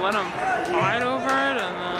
let them fight over it, and then.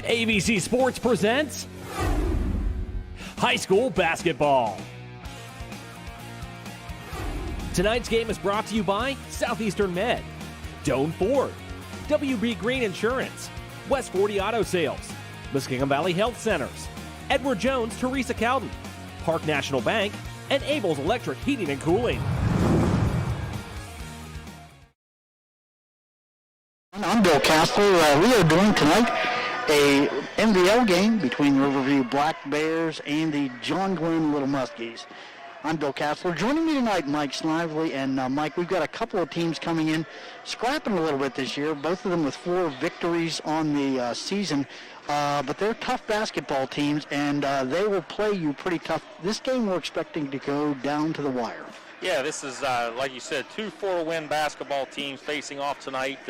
ABC Sports presents high school basketball. Tonight's game is brought to you by Southeastern Med, Doane Ford, WB Green Insurance, West 40 Auto Sales, Muskingum Valley Health Centers, Edward Jones, Teresa Cowden, Park National Bank, and Abel's Electric Heating and Cooling. I'm Bill Castler. We are doing tonight a MVL game between Riverview Black Bears and the John Glenn Little Muskies. I'm Bill Castler. Joining me tonight, Mike Snively. And Mike, we've got a couple of teams coming in, scrapping a little bit this year, both of them with 4 victories on the season. But they're tough basketball teams, and they will play you pretty tough. This game we're expecting to go down to the wire. Yeah, this is, like you said, 2 4-win basketball teams facing off tonight.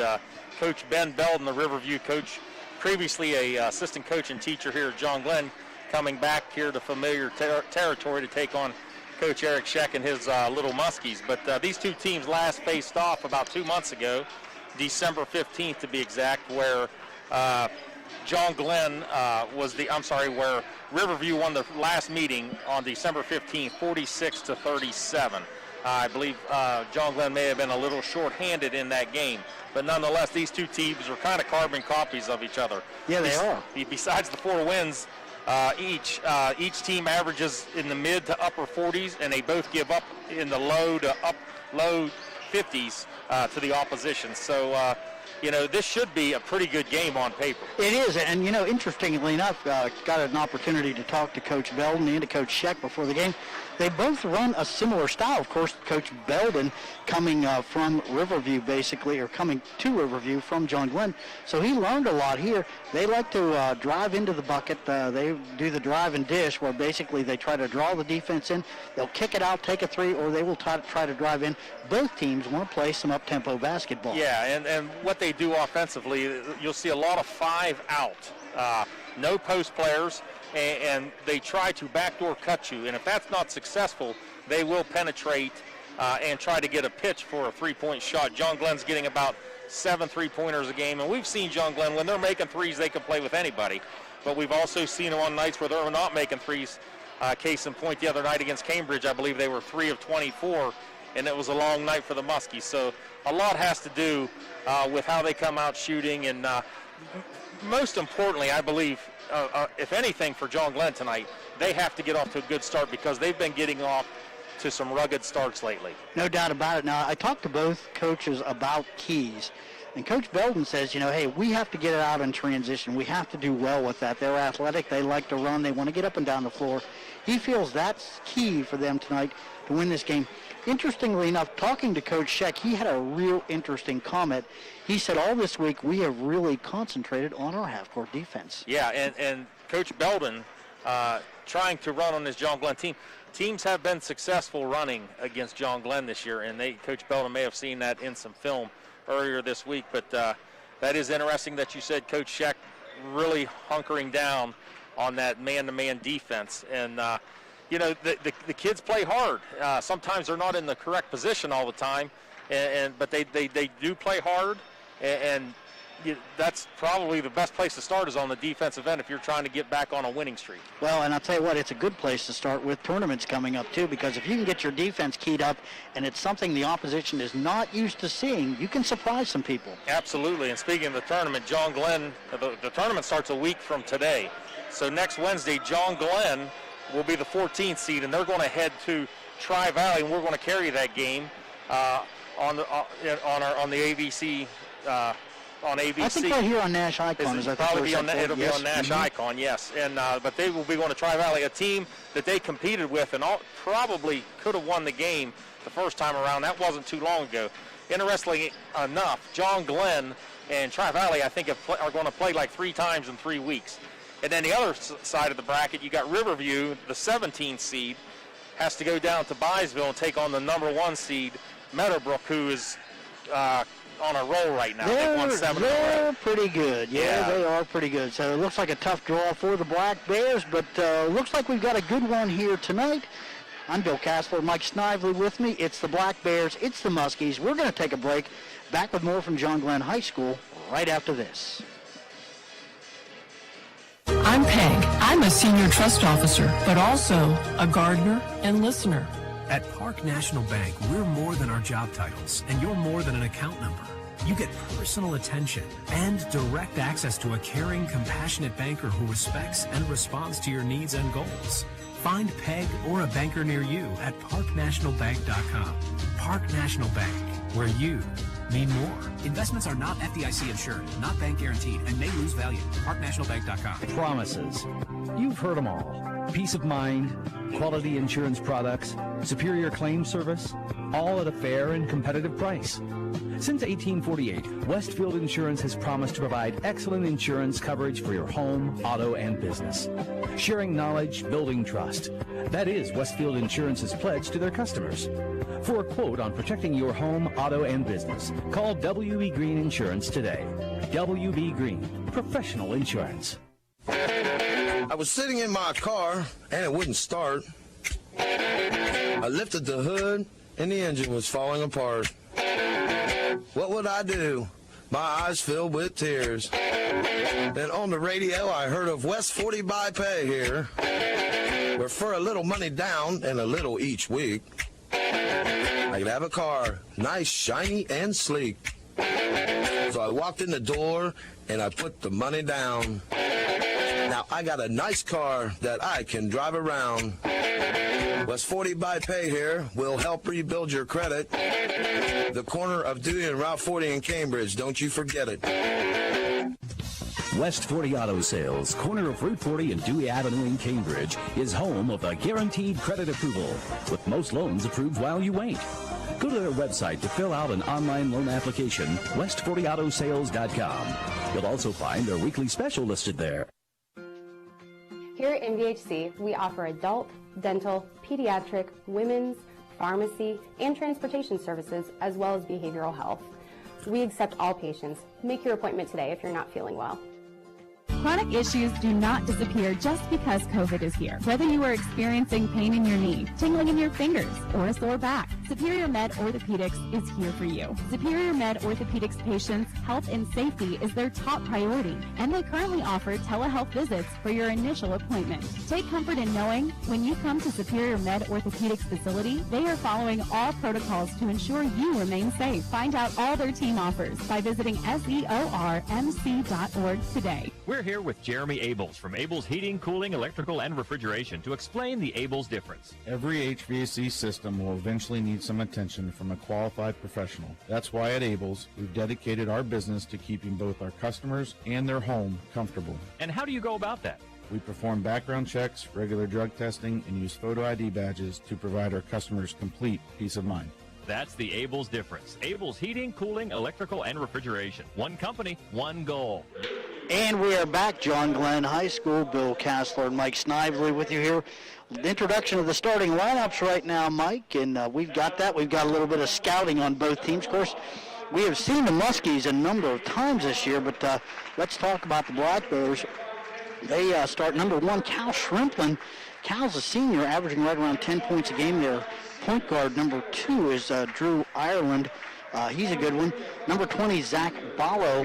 Coach Ben Belden, the Riverview coach, previously a assistant coach and teacher here at John Glenn, coming back here to familiar territory to take on Coach Eric Scheck and his Little Muskies. But these two teams last faced off about 2 months ago, December 15th to be exact, where John Glenn where Riverview won the last meeting on December 15th, 46-37. I believe John Glenn may have been a little short-handed in that game. But nonetheless, these two teams are kind of carbon copies of each other. Yeah, they are. Besides the 4 wins each team averages in the mid to upper 40s, and they both give up in the low 50s to the opposition. So, this should be a pretty good game on paper. It is, and, interestingly enough, got an opportunity to talk to Coach Belden and to Coach Scheck before the game. They both run a similar style. Of course, Coach Belden coming from Riverview, basically, or coming to Riverview from John Glenn. So he learned a lot here. They like to drive into the bucket. They do the drive and dish, where basically they try to draw the defense in. They'll kick it out, take a 3, or they will try to drive in. Both teams want to play some up-tempo basketball. Yeah, and what they do offensively, you'll see a lot of 5 out. No post players. And they try to backdoor cut you. And if that's not successful, they will penetrate and try to get a pitch for a 3-point shot. John Glenn's getting about 7 3-pointers a game. And we've seen John Glenn, when they're making threes, they can play with anybody. But we've also seen them on nights where they're not making threes. Case in point, the other night against Cambridge, I believe they were 3 of 24. And it was a long night for the Muskies. So a lot has to do with how they come out shooting. And most importantly, I believe, if anything, for John Glenn tonight, they have to get off to a good start because they've been getting off to some rugged starts lately. No doubt about it. Now, I talked to both coaches about keys, and Coach Belden says, hey, we have to get it out in transition. We have to do well with that. They're athletic. They like to run. They want to get up and down the floor. He feels that's key for them tonight to win this game. Interestingly enough, talking to Coach Scheck, he had a real interesting comment. He said all this week we have really concentrated on our half-court defense. Yeah, and Coach Belden trying to run on this John Glenn team. Teams have been successful running against John Glenn this year, and Coach Belden may have seen that in some film earlier this week. But that is interesting that you said Coach Scheck really hunkering down on that man-to-man defense. And the kids play hard. Sometimes they're not in the correct position all the time, but they do play hard, and that's probably the best place to start is on the defensive end if you're trying to get back on a winning streak. Well, and I'll tell you what, it's a good place to start with tournaments coming up too, because if you can get your defense keyed up and it's something the opposition is not used to seeing, you can surprise some people. Absolutely, and speaking of the tournament, John Glenn, the tournament starts a week from today. So next Wednesday, John Glenn will be the 14th seed, and they're going to head to Tri-Valley, and we're going to carry that game on the ABC. On ABC. I think right here on Nash Icon. It'll be on Nash Icon, yes. And but they will be going to Tri-Valley, a team that they competed with and probably could have won the game the first time around. That wasn't too long ago. Interestingly enough, John Glenn and Tri-Valley, I think, are going to play like 3 times in 3 weeks. And then the other side of the bracket, you got Riverview, the 17th seed, has to go down to Byesville and take on the number 1 seed, Meadowbrook, who is on a roll right now. They've won 7 in a row. They're pretty good. Yeah, they are pretty good. So it looks like a tough draw for the Black Bears, but looks like we've got a good one here tonight. I'm Bill Castler, Mike Snively with me. It's the Black Bears. It's the Muskies. We're going to take a break. Back with more from John Glenn High School right after this. I'm Peg. I'm a senior trust officer, but also a gardener and listener. At Park National Bank, we're more than our job titles, and you're more than an account number. You get personal attention and direct access to a caring, compassionate banker who respects and responds to your needs and goals. Find Peg or a banker near you at parknationalbank.com. Park National Bank, where you mean more. Investments are not FDIC insured, not bank guaranteed, and may lose value. parknationalbank.com. Promises. You've heard them all. Peace of mind, quality insurance products, superior claim service, all at a fair and competitive price. Since 1848, Westfield Insurance has promised to provide excellent insurance coverage for your home, auto, and business. Sharing knowledge, building trust. That is Westfield Insurance's pledge to their customers. For a quote on protecting your home, auto, and business, call W.B. Green Insurance today. W.B. Green, professional insurance. I was sitting in my car, and it wouldn't start. I lifted the hood, and the engine was falling apart. What would I do? My eyes filled with tears. Then on the radio, I heard of West 40 by Pay here, where for a little money down and a little each week, I could have a car, nice, shiny, and sleek. So I walked in the door, and I put the money down. Now I got a nice car that I can drive around. West 40 by Pay here will help rebuild your credit. The corner of Dewey and Route 40 in Cambridge, don't you forget it. West 40 Auto Sales, corner of Route 40 and Dewey Avenue in Cambridge, is home of the guaranteed credit approval, with most loans approved while you wait. Go to their website to fill out an online loan application, west40autosales.com. You'll also find their weekly special listed there. Here at NVHC, we offer adult, dental, pediatric, women's, pharmacy, and transportation services, as well as behavioral health. We accept all patients. Make your appointment today if you're not feeling well. Chronic issues do not disappear just because COVID is here. Whether you are experiencing pain in your knee, tingling in your fingers, or a sore back, Superior Med Orthopedics is here for you. Superior Med Orthopedics patients' health and safety is their top priority, and they currently offer telehealth visits for your initial appointment. Take comfort in knowing when you come to Superior Med Orthopedics facility, they are following all protocols to ensure you remain safe. Find out all their team offers by visiting seormc.org today. We're here with Jeremy Abels from Abels Heating, Cooling, Electrical, and Refrigeration to explain the Abels difference. Every HVAC system will eventually need some attention from a qualified professional. That's why at Abels, we've dedicated our business to keeping both our customers and their home comfortable. And how do you go about that? We perform background checks, regular drug testing, and use photo ID badges to provide our customers complete peace of mind. That's the Abels difference. Abels Heating, Cooling, Electrical, and Refrigeration. One company, one goal. And we are back, John Glenn High School. Bill Kassler and Mike Snively with you here. The introduction of the starting lineups right now, Mike, and we've got that. We've got a little bit of scouting on both teams. Of course, we have seen the Muskies a number of times this year, but let's talk about the Black Bears. They start number 1, Cal Shrimplin. Cal's a senior, averaging right around 10 points a game there. Point guard number 2 is Drew Ireland. He's a good one. Number 20, Zach Ballo.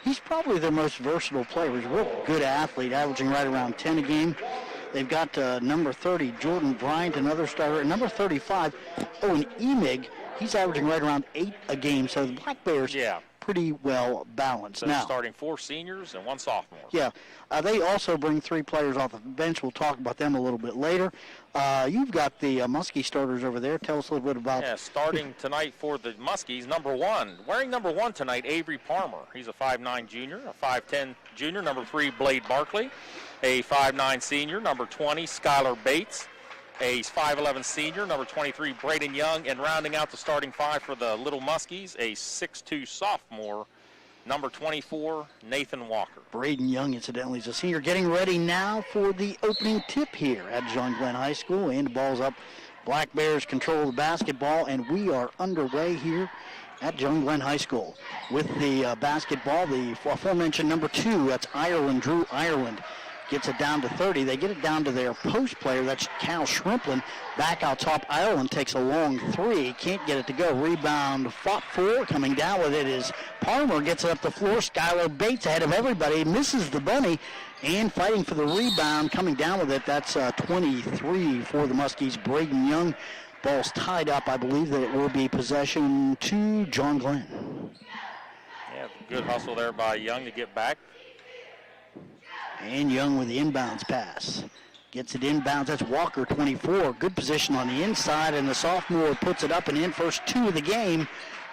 He's probably their most versatile player. He's a real good athlete, averaging right around 10 a game. They've got number 30, Jordan Bryant, another starter. And number 35, Owen Emig. He's averaging right around 8 a game. So the Black Bears, pretty well balanced. So now, starting 4 seniors and 1 sophomore. Yeah. They also bring 3 players off the bench. We'll talk about them a little bit later. You've got the Muskie starters over there. Tell us a little bit about. Yeah, starting tonight for the Muskies, number 1. Wearing number 1 tonight, Avery Palmer. He's a 5'9 junior, a 5'10 junior. Number 3, Blade Barkley. A 5'9 senior, number 20, Skylar Bates. A 5'11 senior, number 23, Braden Young. And rounding out the starting 5 for the Little Muskies, a 6'2 sophomore, number 24, Nathan Walker. Braden Young, incidentally, is a senior. Getting ready now for the opening tip here at John Glenn High School. And the ball's up. Black Bears control the basketball, and we are underway here at John Glenn High School. With the basketball, the aforementioned number 2, that's Ireland, Drew Ireland. gets it down to 30. They get it down to their post player. That's Cal Shrimplin. Back out top, Ireland takes a long three. Can't get it to go. Rebound fought for. Coming down with it is Palmer. Gets it up the floor. Skylar Bates ahead of everybody. Misses the bunny. And fighting for the rebound. Coming down with it. That's 23 for the Muskies. Braden Young. Ball's tied up. I believe that it will be possession to John Glenn. Yeah, good hustle there by Young to get back. And Young with the inbounds pass. Gets it inbounds. That's Walker, 24. Good position on the inside, and the sophomore puts it up and in. First two of the game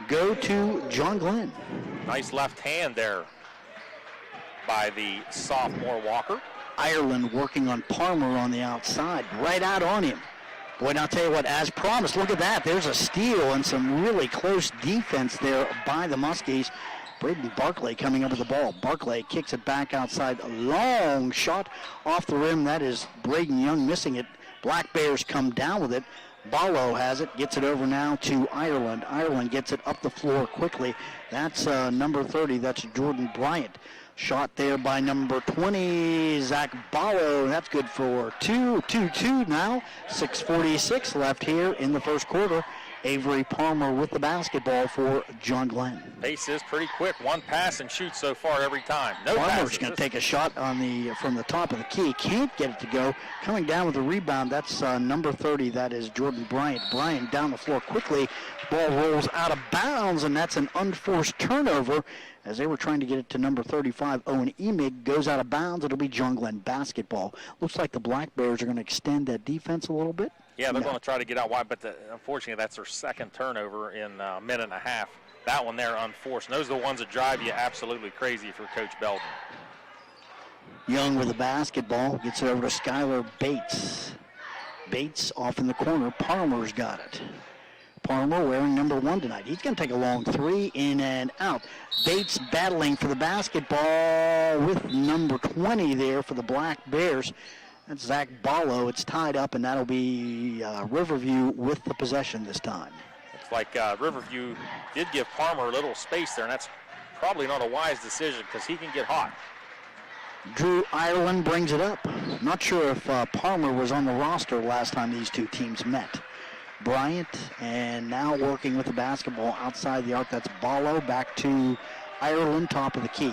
go to John Glenn. Nice left hand there by the sophomore Walker. Ireland working on Palmer on the outside. Right out on him. Boy, and I'll tell you what, as promised, look at that. There's a steal and some really close defense there by the Muskies. Braden Barclay coming up with the ball. Barclay kicks it back outside. A long shot off the rim. That is Braden Young missing it. Black Bears come down with it. Ballo has it. Gets it over now to Ireland. Ireland gets it up the floor quickly. That's number 30. That's Jordan Bryant. Shot there by number 20, Zach Ballo. That's good for 2 now. 6:46 left here in the first quarter. Avery Palmer with the basketball for John Glenn. Pace is pretty quick. One pass and shoot so far every time. No Palmer's going to take a shot on from the top of the key. Can't get it to go. Coming down with the rebound, that's number 30. That is Jordan Bryant. Bryant down the floor quickly. Ball rolls out of bounds, and that's an unforced turnover. As they were trying to get it to number 35, Owen Emig goes out of bounds. It'll be John Glenn basketball. Looks like the Black Bears are going to extend that defense a little bit. Yeah, they're going to try to get out wide, but unfortunately that's their second turnover in a minute and a half. That one there unforced. And those are the ones that drive you absolutely crazy for Coach Belden. Young with the basketball. Gets it over to Skylar Bates. Bates off in the corner. Palmer's got it. Palmer wearing number 1 tonight. He's going to take a long three, in and out. Bates battling for the basketball with number 20 there for the Black Bears. That's Zach Ballo. It's tied up, and that'll be Riverview with the possession this time. Looks like Riverview did give Palmer a little space there, and that's probably not a wise decision because he can get hot. Drew Ireland brings it up. Not sure if Palmer was on the roster last time these two teams met. Bryant, and now working with the basketball outside the arc. That's Ballo. Back to Ireland, top of the key.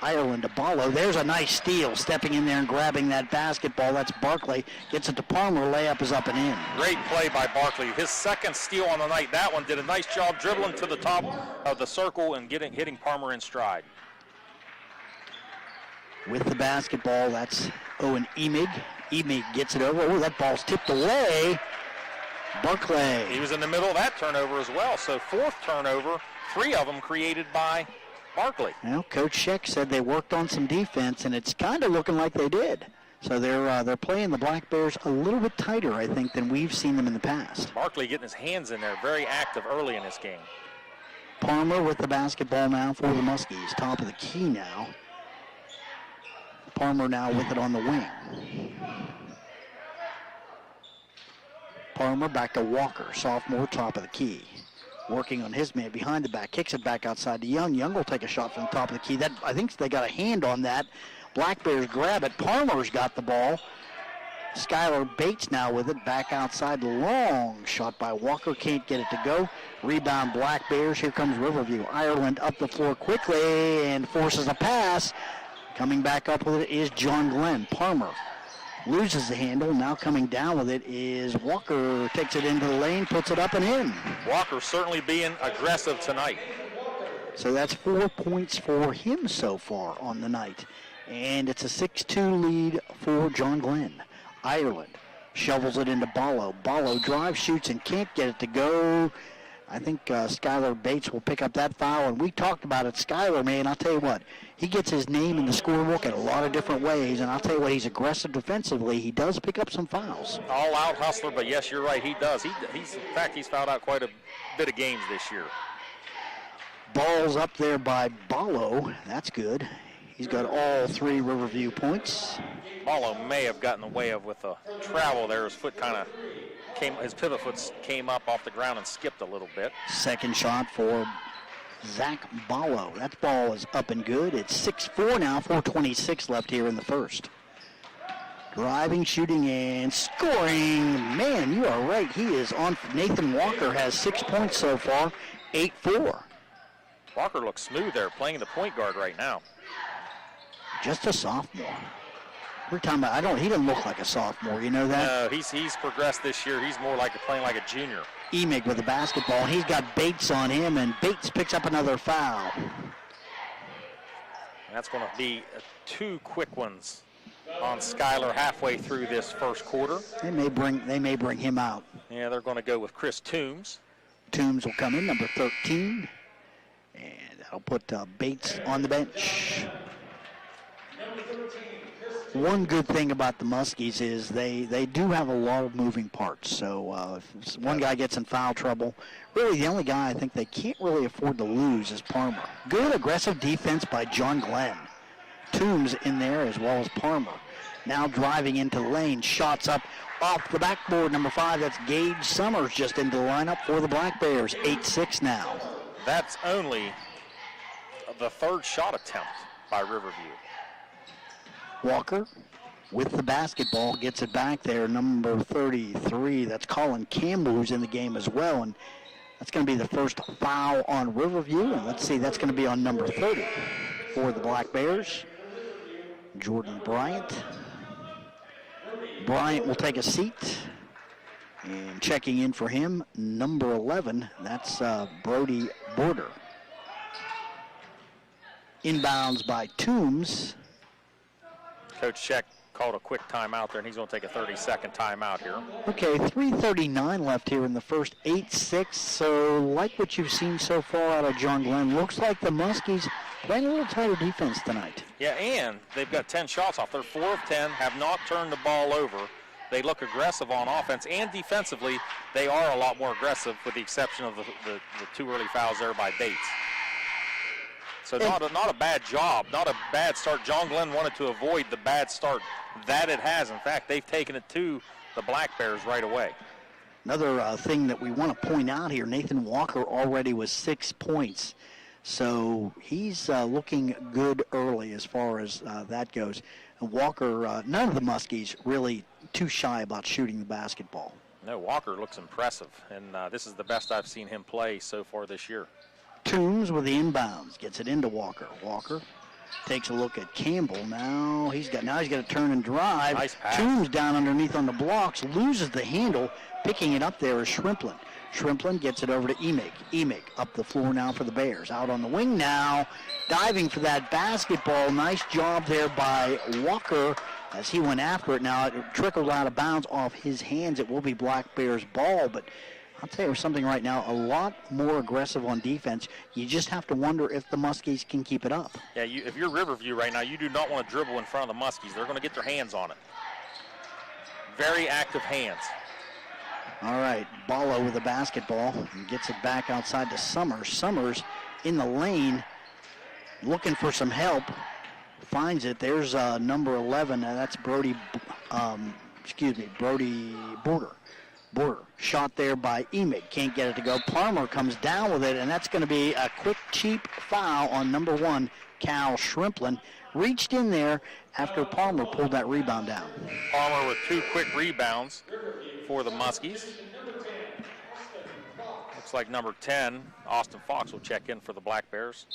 Ireland to Ballo. There's a nice steal, stepping in there and grabbing that basketball. That's Barclay. Gets it to Palmer. Layup is up and in. Great play by Barclay. His second steal on the night. That one did a nice job dribbling to the top of the circle and hitting Palmer in stride. With the basketball, that's Owen Emig. Emig gets it over. Oh, that ball's tipped away. Barclay. He was in the middle of that turnover as well. So fourth turnover, 3 of them created by Barclay. Well, Coach Scheck said they worked on some defense, and it's kind of looking like they did. So they're playing the Black Bears a little bit tighter, I think, than we've seen them in the past. Barclay getting his hands in there, very active early in this game. Palmer with the basketball now for the Muskies. Top of the key now. Palmer now with it on the wing. Palmer back to Walker, sophomore, top of the key. Working on his man behind the back, kicks it back outside to Young. Young will take a shot from the top of the key. That, I think they got a hand on that. Black Bears grab it. Palmer's got the ball. Skylar Bates now with it, back outside. Long shot by Walker, can't get it to go. Rebound Black Bears. Here comes Riverview. Ireland up the floor quickly and forces a pass. Coming back up with it is John Glenn. Palmer loses the handle. Now coming down with it is Walker. Takes it into the lane, puts it up and in. Walker certainly being aggressive tonight. So that's 4 points for him so far on the night. And it's a 6-2 lead for John Glenn. Ireland shovels it into Ballo. Ballo drives, shoots, and can't get it to go. I think Skylar Bates will pick up that foul. And we talked about it. Skylar, man, I'll tell you what. He gets his name in the scorebook in a lot of different ways. And I'll tell you what, he's aggressive defensively. He does pick up some fouls. All-out hustler, but yes, you're right, he does. In fact, he's fouled out quite a bit of games this year. Ball's up there by Ballo. That's good. He's got all 3 Riverview points. Ballo may have gotten in the way of with the travel there. His foot kind of his pivot foot came up off the ground and skipped a little bit. Second shot for Zach Ballo. That ball is up and good. It's 6-4 now, 4:26 left here in the first. Driving, shooting, and scoring. Man, you are right. He is on. Nathan Walker has 6 points so far, 8-4. Walker looks smooth there, playing the point guard right now. Just a sophomore. Every time he doesn't look like a sophomore, you know that? No, he's progressed this year. He's more like playing like a junior. Emig with the basketball, and he's got Bates on him, and Bates picks up another foul. That's going to be 2 quick ones on Skyler halfway through this first quarter. They may bring him out. Yeah, they're going to go with Chris Toombs. Toombs will come in, number 13, and that'll put Bates on the bench. One good thing about the Muskies is they do have a lot of moving parts. So if one guy gets in foul trouble, really the only guy I think they can't really afford to lose is Palmer. Good aggressive defense by John Glenn. Toombs in there as well as Palmer. Now driving into the lane, shots up off the backboard, number 5. That's Gage Summers just into the lineup for the Black Bears. 8-6 now. That's only the 3rd shot attempt by Riverview. Walker with the basketball gets it back there, number 33. That's Colin Campbell, who's in the game as well, and that's going to be the first foul on Riverview. And let's see, that's going to be on number 30 for the Black Bears, Jordan Bryant. Bryant will take a seat, and checking in for him, number 11, that's Brody Border. Inbounds by Toombs. Coach Sheck called a quick timeout there, and he's going to take a 30-second timeout here. Okay, 3:39 left here in the first. 8-6. So, like what you've seen so far out of John Glenn, looks like the Muskies playing a little tighter defense tonight. Yeah, and they've got 10 shots off. They're 4 of 10, have not turned the ball over. They look aggressive on offense, and defensively, they are a lot more aggressive, with the exception of the 2 early fouls there by Bates. So not a bad job, not a bad start. John Glenn wanted to avoid the bad start that it has. In fact, they've taken it to the Black Bears right away. Another thing that we want to point out here, Nathan Walker already was 6 points. So he's looking good early as far as that goes. And Walker, none of the Muskies really too shy about shooting the basketball. No, Walker looks impressive, and this is the best I've seen him play so far this year. Toombs with the inbounds, gets it into Walker. Walker takes a look at Campbell. Now he's got to turn and drive. Nice pass. Toombs down underneath on the blocks, loses the handle. Picking it up there is Shrimplin. Shrimplin gets it over to Emig. Emig up the floor now for the Bears. Out on the wing now, diving for that basketball. Nice job there by Walker as he went after it. Now it trickled out of bounds off his hands. It will be Black Bears ball, but I'll tell you something right now, a lot more aggressive on defense. You just have to wonder if the Muskies can keep it up. Yeah, if you're Riverview right now, you do not want to dribble in front of the Muskies. They're going to get their hands on it. Very active hands. All right, Ballo with the basketball and gets it back outside to Summers. Summers in the lane looking for some help. Finds it. There's number 11. That's Brody Border. Border. Shot there by Emig. Can't get it to go. Palmer comes down with it, and that's going to be a quick, cheap foul on number 1, Cal Shrimplin. Reached in there after Palmer pulled that rebound down. Palmer with 2 quick rebounds for the Muskies. Looks like number 10, Austin Fox, will check in for the Black Bears.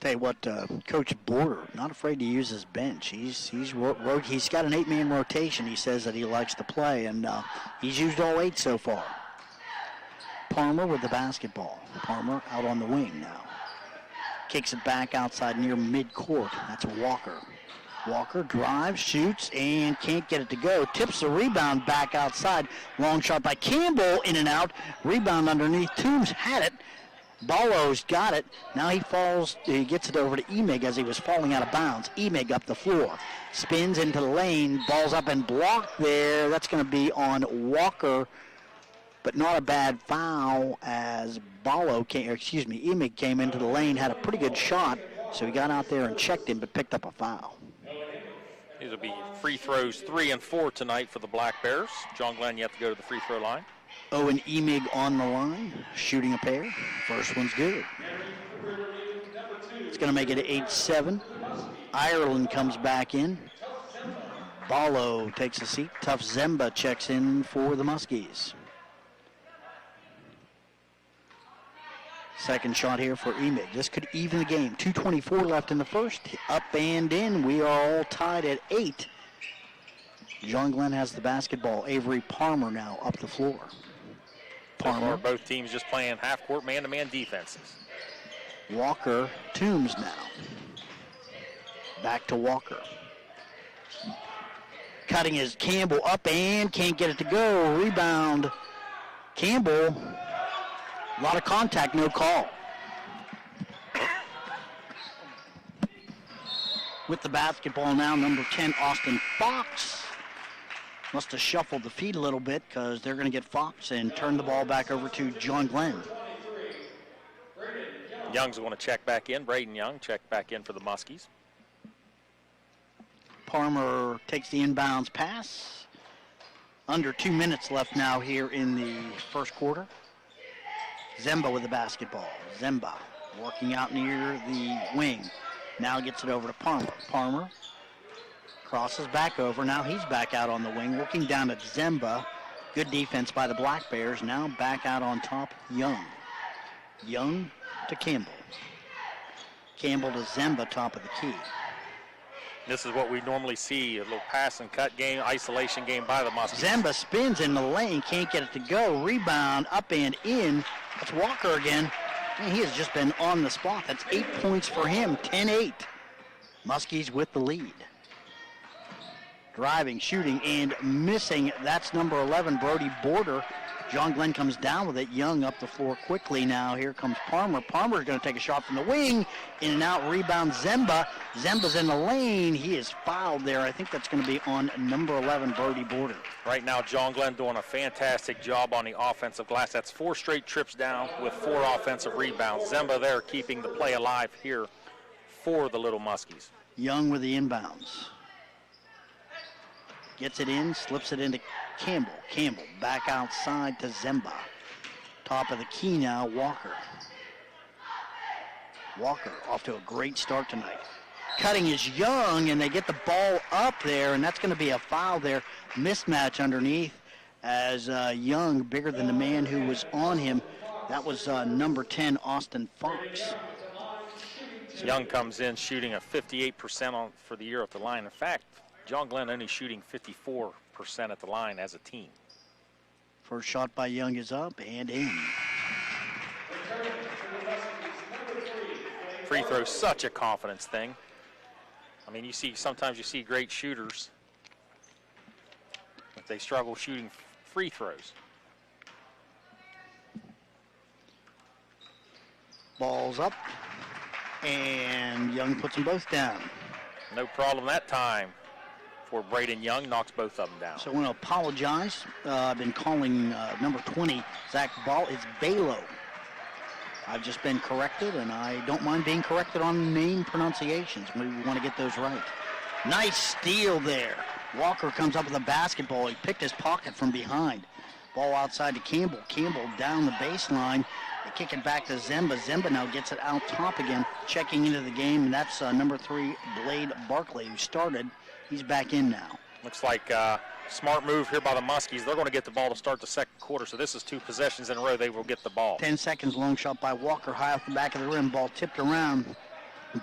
Tell you what, Coach Border, not afraid to use his bench. He's got an 8-man rotation. He says that he likes to play, and he's used all 8 so far. Palmer with the basketball. Palmer out on the wing now. Kicks it back outside near midcourt. That's Walker. Walker drives, shoots, and can't get it to go. Tips the rebound back outside. Long shot by Campbell, in and out. Rebound underneath. Toombs had it. Ballo's got it. Now he gets it over to Emig as he was falling out of bounds. Emig up the floor. Spins into the lane. Ball's up and blocked there. That's going to be on Walker, but not a bad foul as Emig came into the lane, had a pretty good shot, so he got out there and checked him, but picked up a foul. These will be free throws 3 and 4 tonight for the Black Bears. John Glenn yet to go to the free throw line. Owen Emig on the line, shooting a pair. First one's good. It's going to make it 8-7. Ireland comes back in. Ballo takes a seat. Tough Zemba checks in for the Muskies. Second shot here for Emig. This could even the game. 2:24 left in the first. Up and in. We are all tied at 8. John Glenn has the basketball. Avery Palmer now up the floor. So far, both teams just playing half-court man-to-man defenses. Walker, Toombs now. Back to Walker. Cutting is Campbell up and can't get it to go. Rebound. Campbell. A lot of contact, no call. With the basketball now, number 10, Austin Fox. Must have shuffled the feet a little bit because they're going to get Fox and turn the ball back over to John Glenn. Young's going to check back in. Braden Young check back in for the Muskies. Palmer takes the inbounds pass. Under 2 minutes left now here in the first quarter. Zemba with the basketball. Zemba working out near the wing. Now gets it over to Palmer. Palmer crosses back over. Now he's back out on the wing, working down at Zemba. Good defense by the Black Bears. Now back out on top, Young. Young to Campbell. Campbell to Zemba, top of the key. This is what we normally see, a little pass and cut game, isolation game by the Muskies. Zemba spins in the lane, can't get it to go. Rebound, up and in. That's Walker again. And he has just been on the spot. That's 8 points for him, 10-8. Muskies with the lead. Driving, shooting, and missing. That's number 11, Brody Border. John Glenn comes down with it. Young up the floor quickly now. Here comes Palmer. Palmer's going to take a shot from the wing. In and out, rebound Zemba. Zemba's in the lane. He is fouled there. I think that's going to be on number 11, Brody Border. Right now, John Glenn doing a fantastic job on the offensive glass. That's 4 straight trips down with 4 offensive rebounds. Zemba there keeping the play alive here for the Little Muskies. Young with the inbounds. Gets it in, slips it into Campbell. Campbell back outside to Zemba. Top of the key now, Walker. Walker off to a great start tonight. Cutting is Young, and they get the ball up there, and that's going to be a foul there. Mismatch underneath as Young, bigger than the man who was on him. That was number 10, Austin Fox. Young comes in shooting a 58% for the year at the line. In fact, John Glenn only shooting 54% at the line as a team. First shot by Young is up and in. Free throw, such a confidence thing. I mean, sometimes you see great shooters, but they struggle shooting free throws. Ball's up, and Young puts them both down. No problem that time for Braden Young, knocks both of them down. So I want to apologize. I've been calling number 20, Zach Ball. It's Balo. I've just been corrected, and I don't mind being corrected on name pronunciations. We want to get those right. Nice steal there. Walker comes up with a basketball. He picked his pocket from behind. Ball outside to Campbell. Campbell down the baseline. They kick it back to Zemba. Zemba now gets it out top again, checking into the game, and that's number 3, Blade Barkley, who started. He's back in now. Looks like a smart move here by the Muskies. They're going to get the ball to start the second quarter, so this is 2 possessions in a row. They will get the ball. 10 seconds, long shot by Walker, high off the back of the rim. Ball tipped around.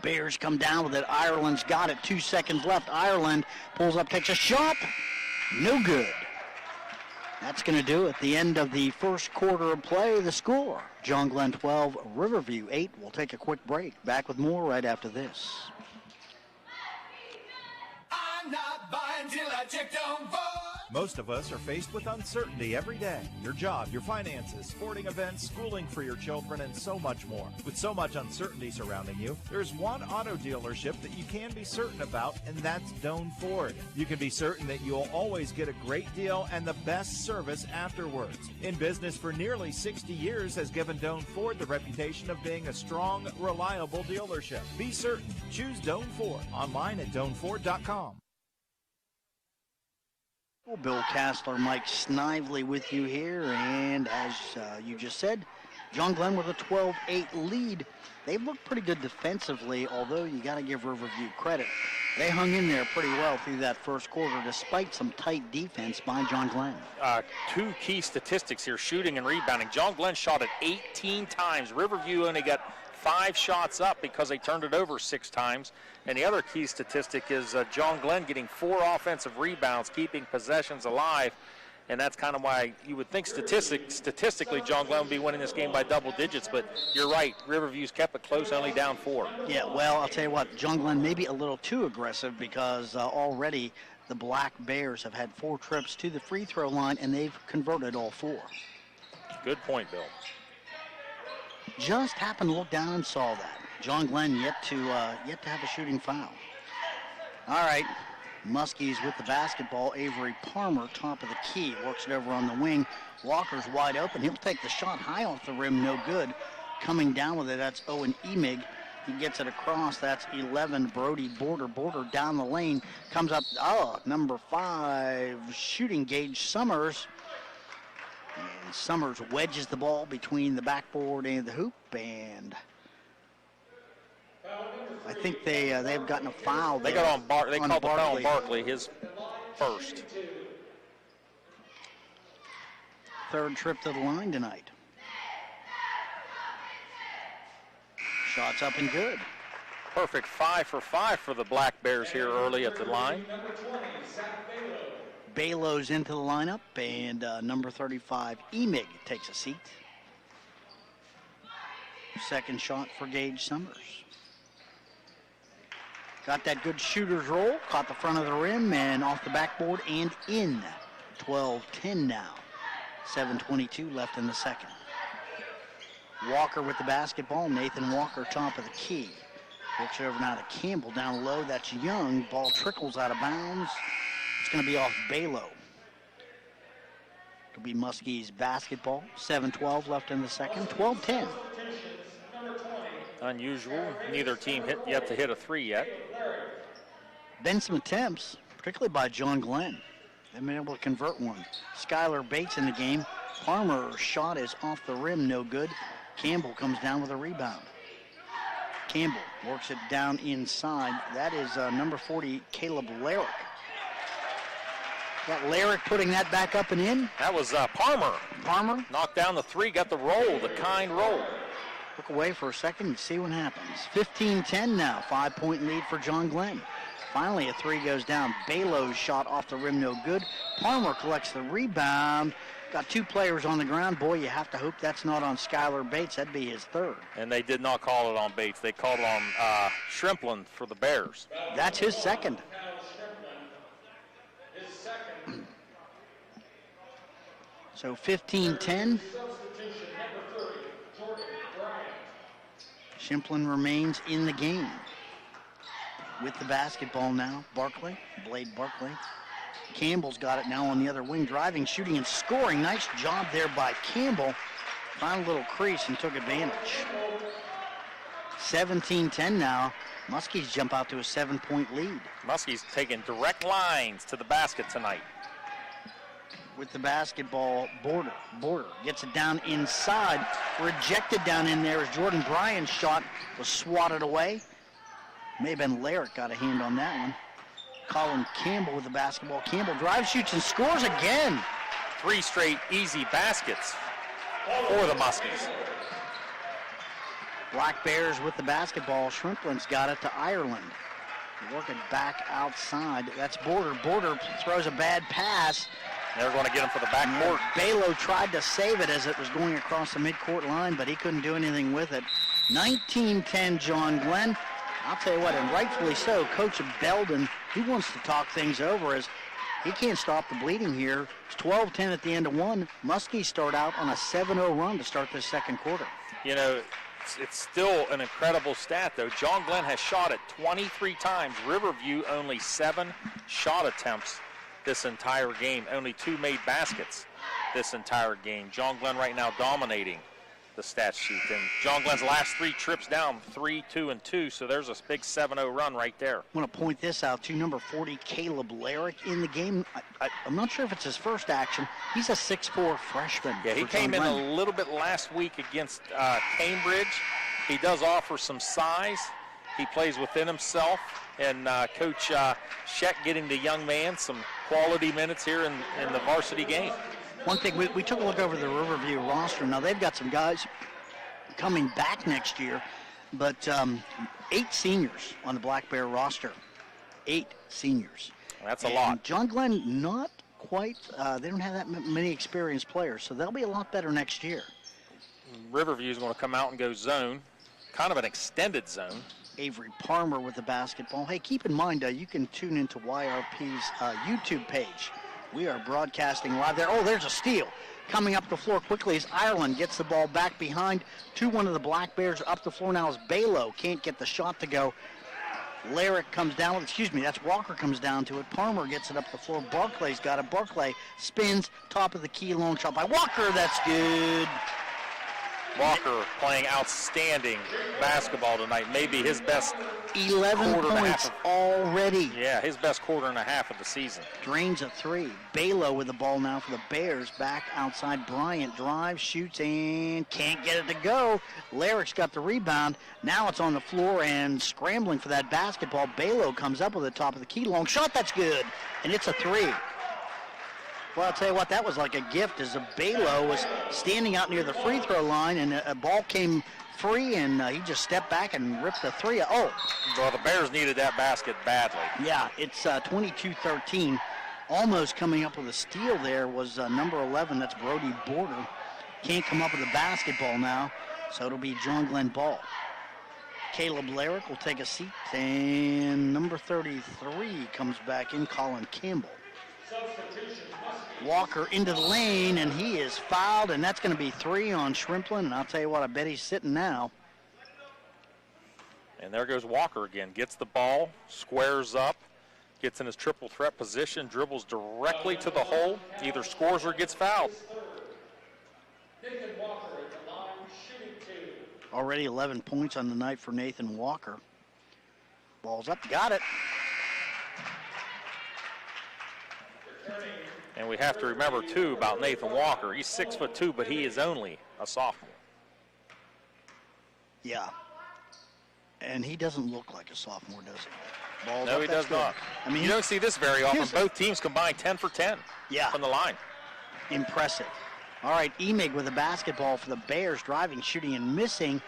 Bears come down with it. Ireland's got it. 2 seconds left. Ireland pulls up, takes a shot. No good. That's going to do it. The end of the first quarter of play. The score, John Glenn 12, Riverview 8. We'll take a quick break. Back with more right after this. I'm not buying till I check Don't Vote. Most of us are faced with uncertainty every day. Your job, your finances, sporting events, schooling for your children, and so much more. With so much uncertainty surrounding you, there's one auto dealership that you can be certain about, and that's Doan Ford. You can be certain that you'll always get a great deal and the best service afterwards. In business for nearly 60 years has given Doan Ford the reputation of being a strong, reliable dealership. Be certain. Choose Doan Ford. Online at DoanFord.com. Bill Castler, Mike Snively with you here, and as you just said, John Glenn with a 12-8 lead. They've looked pretty good defensively, although you got to give Riverview credit. They hung in there pretty well through that first quarter, despite some tight defense by John Glenn. Two key statistics here, shooting and rebounding. John Glenn shot it 18 times. Riverview only got 5 shots up because they turned it over 6 times. And the other key statistic is John Glenn getting 4 offensive rebounds, keeping possessions alive. And that's kind of why you would think statistically John Glenn would be winning this game by double digits. But you're right, Riverview's kept it close, only down 4. Yeah, well, I'll tell you what, John Glenn may be a little too aggressive because already the Black Bears have had 4 trips to the free throw line, and they've converted all 4. Good point, Bill. Just happened to look down and saw that. John Glenn yet to have a shooting foul. All right, Muskies with the basketball. Avery Palmer, top of the key, works it over on the wing. Walker's wide open. He'll take the shot high off the rim, no good. Coming down with it, that's Owen Emig. He gets it across. That's 11, Brody Border. Border down the lane. Comes up, number 5, shooting Gage Summers. And Summers wedges the ball between the backboard and the hoop, and I think they've gotten a foul. They got on they called the foul on Barkley, his first. Third trip to the line tonight. Shots up and good. Perfect 5 for 5 for the Black Bears here early at the line. Balo's into the lineup, and number 35, Emig, takes a seat. Second shot for Gage Summers. Got that good shooter's roll, caught the front of the rim, and off the backboard and in. 12-10 now. 7:22 left in the second. Walker with the basketball. Nathan Walker, top of the key. Works it over now to Campbell down low. That's Young. Ball trickles out of bounds. It's going to be off Balo. It'll be Muskie's basketball. 7:12 left in the second. 12-10. Unusual. Neither team yet to hit a 3 yet. Been some attempts, particularly by John Glenn. They've been able to convert one. Skylar Bates in the game. Palmer's shot is off the rim, no good. Campbell comes down with a rebound. Campbell works it down inside. That is number 40, Caleb Larrick. Got Larrick putting that back up and in. That was Palmer. Palmer knocked down the 3, got the roll, the kind roll. Look away for a second and see what happens. 15-10 now, 5-point lead for John Glenn. Finally, a 3 goes down. Balo's shot off the rim, no good. Palmer collects the rebound. Got 2 players on the ground. Boy, you have to hope that's not on Skylar Bates. That'd be his 3rd. And they did not call it on Bates. They called it on Shrimplin for the Bears. That's his 2nd. So 15-10. Shimplin remains in the game. With the basketball now, Barkley, Blade Barkley. Campbell's got it now on the other wing, driving, shooting, and scoring. Nice job there by Campbell. Found a little crease and took advantage. 17-10 now. Muskies jump out to a 7-point lead. Muskies taking direct lines to the basket tonight. With the basketball, Border gets it down inside. Rejected down in there as Jordan Bryan's shot was swatted away. May have been Larrick got a hand on that one. Colin Campbell with the basketball. Campbell drives, shoots, and scores again. 3 straight easy baskets for the Muskies. Black Bears with the basketball. Shrimplin's got it to Ireland. Working back outside. That's Border. Border throws a bad pass. They're going to get him for the backcourt. Balo tried to save it as it was going across the midcourt line, but he couldn't do anything with it. 19-10 John Glenn. I'll tell you what, and rightfully so, Coach Belden, he wants to talk things over as he can't stop the bleeding here. It's 12-10 at the end of 1. Muskies start out on a 7-0 run to start this second quarter. You know, it's still an incredible stat, though. John Glenn has shot it 23 times. Riverview only 7 shot attempts this entire game. Only 2 made baskets this entire game. John Glenn right now dominating the stat sheet. And John Glenn's last 3 trips down, 3, 2, and 2, so there's a big 7-0 run right there. I want to point this out, too. Number 40, Caleb Larrick in the game. I'm not sure if it's his first action. He's a 6'4 freshman. Yeah, he came in a little bit last week against Cambridge. He does offer some size. He plays within himself. And Coach Sheck getting the young man some quality minutes here in the varsity game. One thing, we took a look over the Riverview roster. Now, they've got some guys coming back next year, but 8 seniors on the Black Bear roster. 8 seniors. That's a lot. John Glenn, not quite, they don't have that many experienced players, so they'll be a lot better next year. Riverview is going to come out and go zone, kind of an extended zone. Avery Palmer with the basketball. Hey, keep in mind, you can tune into YRP's YouTube page. We are broadcasting live there. Oh, there's a steal. Coming up the floor quickly as Ireland gets the ball back behind 2-1 of the Black Bears. Up the floor now is Balo. Can't get the shot to go. Larrick comes down. That's Walker comes down to it. Palmer gets it up the floor. Barclay's got it. Barclay spins. Top of the key. Long shot by Walker. That's good. Walker playing outstanding basketball tonight. Maybe his best 11 points already. Yeah, his best quarter and a half of the season. Drains a 3. Balo with the ball now for the Bears. Back outside. Bryant drives, shoots, and can't get it to go. Larrick's got the rebound. Now it's on the floor and scrambling for that basketball. Balo comes up with the top of the key. Long shot, that's good. And it's a 3. Well, I'll tell you what, that was like a gift as Balo was standing out near the free throw line, and a ball came free, and he just stepped back and ripped the 3. Oh. Well, the Bears needed that basket badly. Yeah, it's 22-13. Almost coming up with a steal there was number 11, that's Brody Border. Can't come up with a basketball now, so it'll be John Glenn ball. Caleb Larrick will take a seat, and number 33 comes back in, Colin Campbell. Walker into the lane, and he is fouled, and that's going to be 3 on Shrimplin, and I'll tell you what, I bet he's sitting now. And there goes Walker again. Gets the ball, squares up, gets in his triple threat position, dribbles directly to the hole, either scores or gets fouled. Already 11 points on the night for Nathan Walker. Ball's up, got it. And we have to remember, too, about Nathan Walker. He's 6'2", but he is only a sophomore. Yeah. And he doesn't look like a sophomore, does he? Ball's no, up, he does not. I mean, you don't see this very often. Both teams combine 10 for 10 from the line. Impressive. All right, Emig with the basketball for the Bears, driving, shooting, and missing.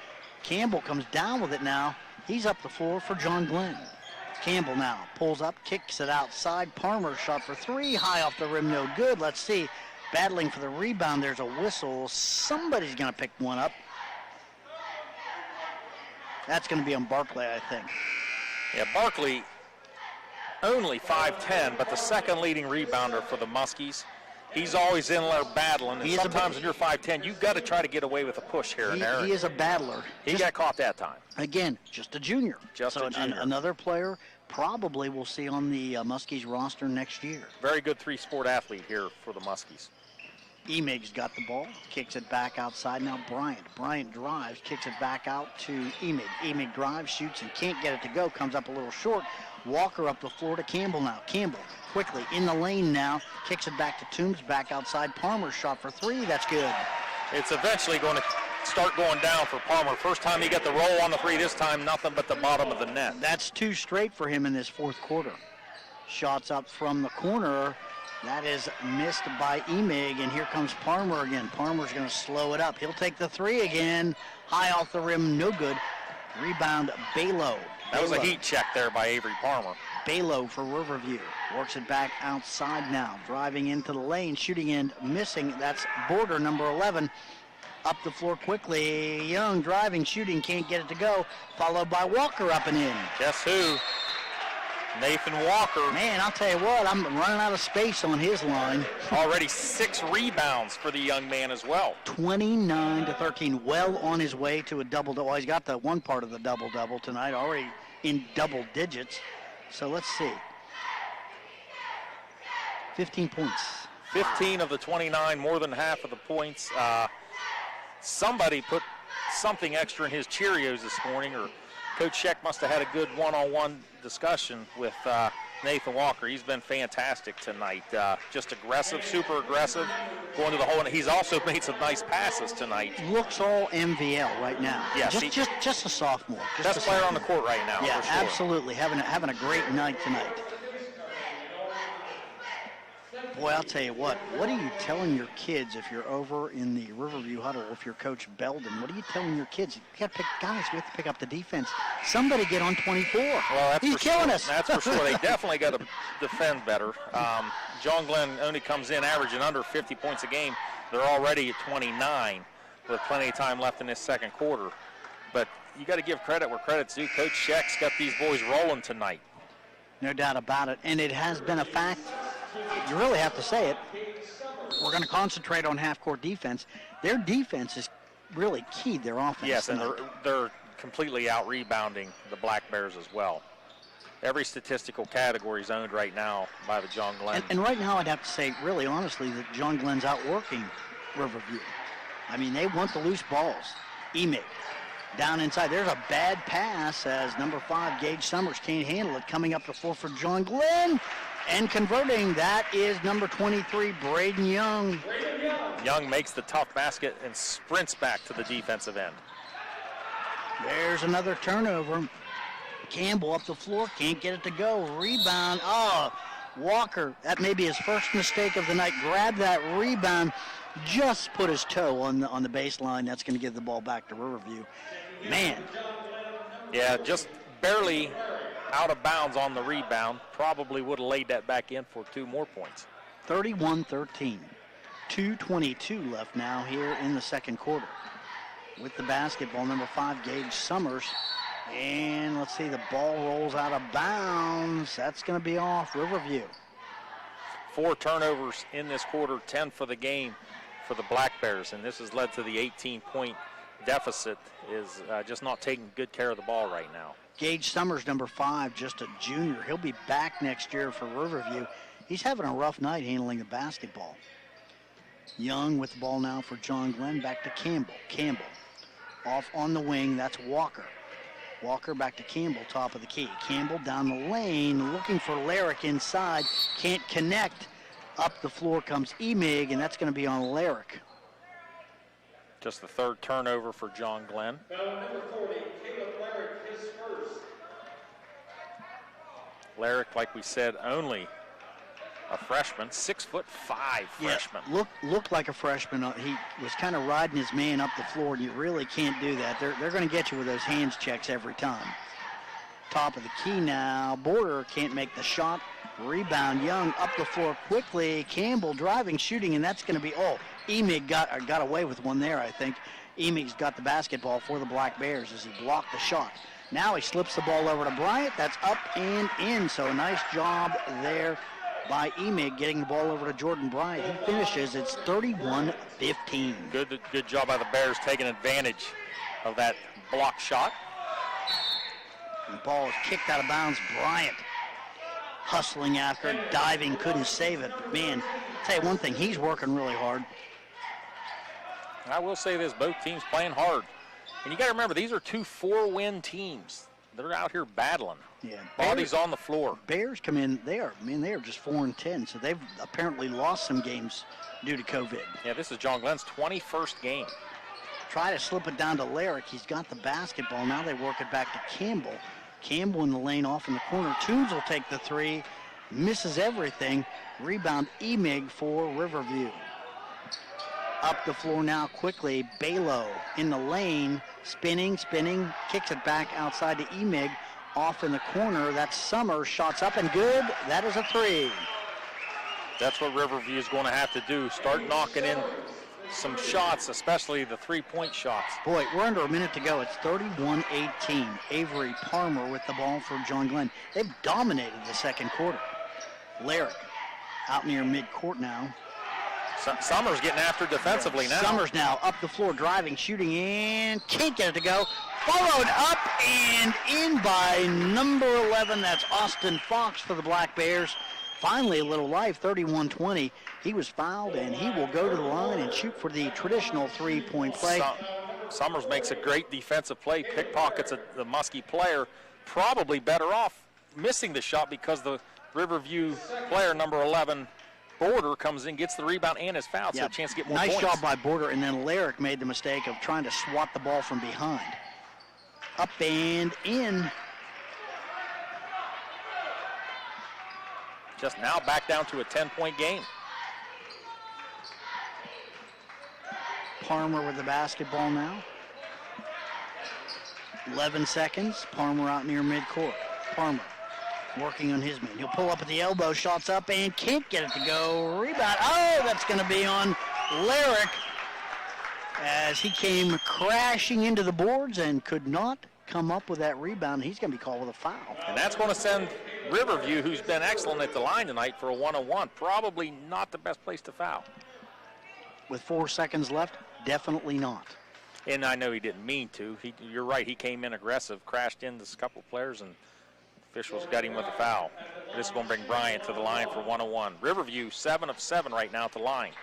Campbell comes down with it now. He's up the floor for John Glenn. Campbell now pulls up, kicks it outside. Palmer shot for 3, high off the rim, no good. Let's see, battling for the rebound. There's a whistle. Somebody's going to pick one up. That's going to be on Barclay, I think. Yeah, Barkley only 5'10", but the second leading rebounder for the Muskies. He's always in there battling, and sometimes when you're 5'10", you've got to try to get away with a push here and there. He is a battler. He got caught that time. Again, just a junior. Just a junior. Another player probably we'll see on the Muskies roster next year. Very good 3-sport athlete here for the Muskies. Emig's got the ball, kicks it back outside. Now Bryant drives, kicks it back out to Emig. Emig drives, shoots, and can't get it to go. Comes up a little short. Walker up the floor to Campbell now. Campbell quickly in the lane now. Kicks it back to Toombs, back outside. Palmer shot for 3. That's good. It's eventually going to start going down for Palmer. First time he got the roll on the 3, this time nothing but the bottom of the net. That's 2 straight for him in this fourth quarter. Shots up from the corner. That is missed by Emig, and here comes Palmer again. Palmer's going to slow it up. He'll take the 3 again. High off the rim, no good. Rebound, Balo. That was a heat check there by Avery Palmer. Balo for Riverview. Works it back outside now. Driving into the lane, shooting in, missing. That's Border, number 11. Up the floor quickly. Young driving, shooting, can't get it to go. Followed by Walker up and in. Guess who? Nathan Walker. Man, I'll tell you what, I'm running out of space on his line. Already 6 rebounds for the young man as well. 29-13, well on his way to a double-double. Well, he's got the one part of the double-double tonight, already in double digits. So let's see. 15 points. 15 of the 29, more than half of the points. somebody put something extra in his Cheerios this morning, or Coach Sheck must have had a good one-on-one discussion with Nathan Walker. He's been fantastic tonight. Just aggressive, super aggressive, going to the hole. And he's also made some nice passes tonight. Looks all MVL right now. Yes, just a sophomore. Best player on the court right now. Yeah, for sure. absolutely. Having a great night tonight. Boy, I'll tell you what are you telling your kids if you're over in the Riverview huddle, if you're Coach Belden? What are you telling your kids? You got to pick, guys, we have to pick up the defense. Somebody get on 24. Well, He's killing us. That's for sure. They definitely got to defend better. John Glenn only comes in averaging under 50 points a game. They're already at 29 with plenty of time left in this second quarter. But you got to give credit where credit's due. Coach Sheck's got these boys rolling tonight. No doubt about it. And it has been a fact. You really have to say it. We're going to concentrate on half-court defense. Their defense is really key to their offense. Yes, and they're completely out-rebounding the Black Bears as well. Every statistical category is owned right now by the John Glenn. And right now I'd have to say, really honestly, that John Glenn's outworking Riverview. I mean, they want the loose balls. Emig down inside. There's a bad pass as number 5, Gage Summers, can't handle it. Coming up the floor for John Glenn. And converting, that is number 23, Braden Young. Young makes the tough basket and sprints back to the defensive end. There's another turnover. Campbell up the floor, can't get it to go. Rebound, Walker, that may be his first mistake of the night. Grabbed that rebound, just put his toe on the baseline. That's going to give the ball back to Riverview. Man. Yeah, just barely out of bounds on the rebound. Probably would have laid that back in for 2 more points. 31-13. 2:22 left now here in the second quarter. With the basketball, number 5, Gage Summers. And let's see, the ball rolls out of bounds. That's going to be off Riverview. 4 turnovers in this quarter, 10 for the game for the Black Bears. And this has led to the 18-point deficit, is just not taking good care of the ball right now. Gage Summers, number 5, just a junior. He'll be back next year for Riverview. He's having a rough night handling the basketball. Young with the ball now for John Glenn. Back to Campbell. Campbell off on the wing. That's Walker. Walker back to Campbell, top of the key. Campbell down the lane, looking for Larrick inside. Can't connect. Up the floor comes Emig, and that's going to be on Larrick. Just the 3rd turnover for John Glenn. Larrick, like we said, only a freshman, 6'5" freshman. Yeah, looked like a freshman. He was kind of riding his man up the floor, and you really can't do that. They're going to get you with those hands checks every time. Top of the key now. Border can't make the shot. Rebound, Young up the floor quickly. Campbell driving, shooting, and that's going to be, Emig got away with one there, I think. Emig's got the basketball for the Black Bears as he blocked the shot. Now he slips the ball over to Bryant. That's up and in, so a nice job there by Emig getting the ball over to Jordan Bryant. He finishes. It's 31-15. Good job by the Bears taking advantage of that block shot. The ball is kicked out of bounds. Bryant hustling after it, diving, couldn't save it. But man, I'll tell you one thing, he's working really hard. I will say this, both teams playing hard. And you got to remember, these are 2 4-win teams. They're out here battling. Yeah, bodies on the floor. Bears come in, they are just 4-10, so they've apparently lost some games due to COVID. Yeah, this is John Glenn's 21st game. Try to slip it down to Larrick. He's got the basketball. Now they work it back to Campbell. Campbell in the lane off in the corner. Toombs will take the 3. Misses everything. Rebound Emig for Riverview. Up the floor now quickly. Balo in the lane. Spinning. Kicks it back outside to Emig. Off in the corner. That's Summers. Shots up and good. That is a 3. That's what Riverview is going to have to do. Start knocking in some shots, especially the 3-point shots. Boy, we're under a minute to go. It's 31-18. Avery Palmer with the ball for John Glenn. They've dominated the second quarter. Larrick out near midcourt now. Summers getting after defensively now. Summers now up the floor, driving, shooting, and can't get it to go. Followed up and in by number 11. That's Austin Fox for the Black Bears. finally a little life, 31-20. He was fouled, and he will go to the line and shoot for the traditional three-point play. Summers makes a great defensive play, pickpockets the Muskie player, probably better off missing the shot because the Riverview player, number 11, Border, comes in, gets the rebound, and is fouled, so a chance to get more points. Nice job by Border, and then Larrick made the mistake of trying to swat the ball from behind. Up and in. Just now back down to a 10-point game. Palmer with the basketball now. 11 seconds. Palmer out near midcourt. Palmer working on his man. He'll pull up at the elbow, shots up, and can't get it to go. Rebound. Oh, that's going to be on Larrick as he came crashing into the boards and could not come up with that rebound. He's going to be called with a foul. And that's going to send Riverview, who's been excellent at the line tonight, for a 1-on-1. Probably not the best place to foul. With 4 seconds left, definitely not. And I know he didn't mean to. You're right, he came in aggressive, crashed into a couple players, and officials got him with a foul. This is going to bring Bryant to the line for 1-on-1. Riverview, 7 of 7 right now at the line.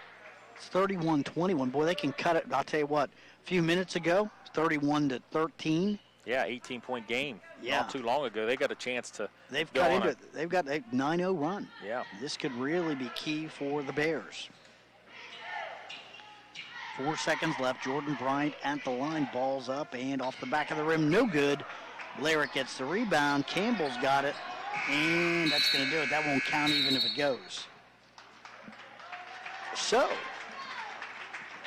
It's 31-21. Boy, they can cut it. I'll tell you what, a few minutes ago, 31-13. Yeah, 18-point game. Yeah. Not too long ago. They got a chance to They've go cut on into it. They've got a 9-0 run. Yeah. This could really be key for the Bears. 4 seconds left. Jordan Bryant at the line. Ball's up and off the back of the rim. No good. Larrick gets the rebound. Campbell's got it. And that's going to do it. That won't count even if it goes. So,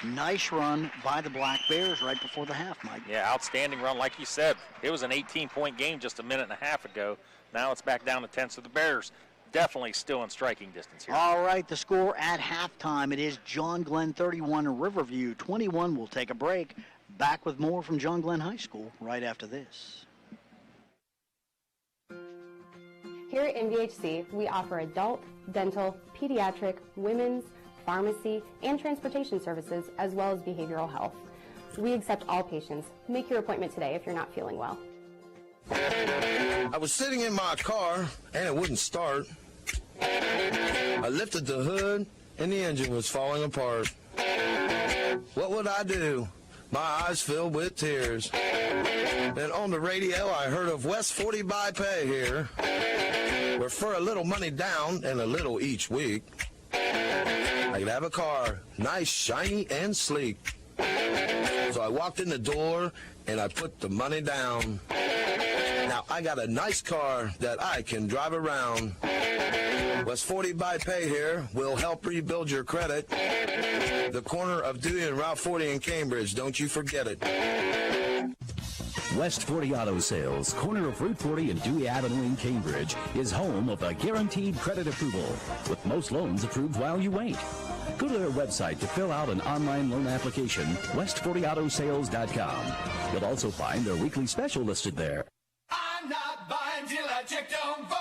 nice run by the Black Bears right before the half, Mike. Yeah, outstanding run. Like you said, it was an 18-point game just a minute and a half ago. Now it's back down to 10. So the Bears definitely still in striking distance here. All right, the score at halftime. It is John Glenn 31, Riverview 21. We'll take a break. Back with more from John Glenn High School right after this. Here at MVHC, we offer adult, dental, pediatric, women's, pharmacy, and transportation services, as well as behavioral health. We accept all patients. Make your appointment today if you're not feeling well. I was sitting in my car, and it wouldn't start. I lifted the hood, and the engine was falling apart. What would I do? My eyes filled with tears. Then on the radio, I heard of West 40 by Pay here, where for a little money down and a little each week, I could have a car, nice, shiny, and sleek. So I walked in the door, and I put the money down. Now I got a nice car that I can drive around. West 40 by Pay here will help rebuild your credit. The corner of Dewey and Route 40 in Cambridge, don't you forget it. West 40 Auto Sales, corner of Route 40 and Dewey Avenue in Cambridge, is home of a guaranteed credit approval, with most loans approved while you wait. Go to their website to fill out an online loan application, west40autosales.com. You'll also find their weekly special listed there. I'm not buying till I checked on Ford.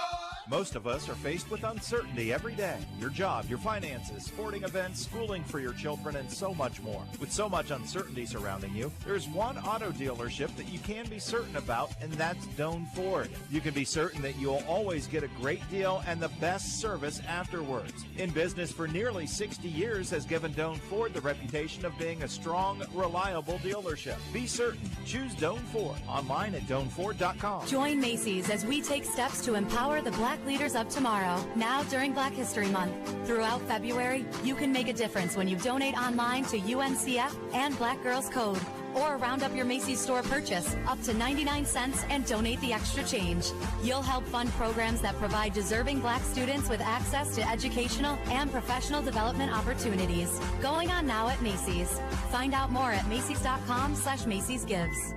Most of us are faced with uncertainty every day. Your job, your finances, sporting events, schooling for your children, and so much more. With so much uncertainty surrounding you, there's one auto dealership that you can be certain about, and that's Doan Ford. You can be certain that you'll always get a great deal and the best service afterwards. In business for nearly 60 years has given Doan Ford the reputation of being a strong, reliable dealership. Be certain. Choose Doan Ford. Online at DoanFord.com. Join Macy's as we take steps to empower the Black leaders of tomorrow. Now during Black History Month. Throughout February, you can make a difference when you donate online to UNCF and Black Girls Code. Or round up your Macy's store purchase up to 99 cents and donate the extra change. You'll help fund programs that provide deserving Black students with access to educational and professional development opportunities. Going on now at Macy's. Find out more at Macy's.com/Macy's Gives.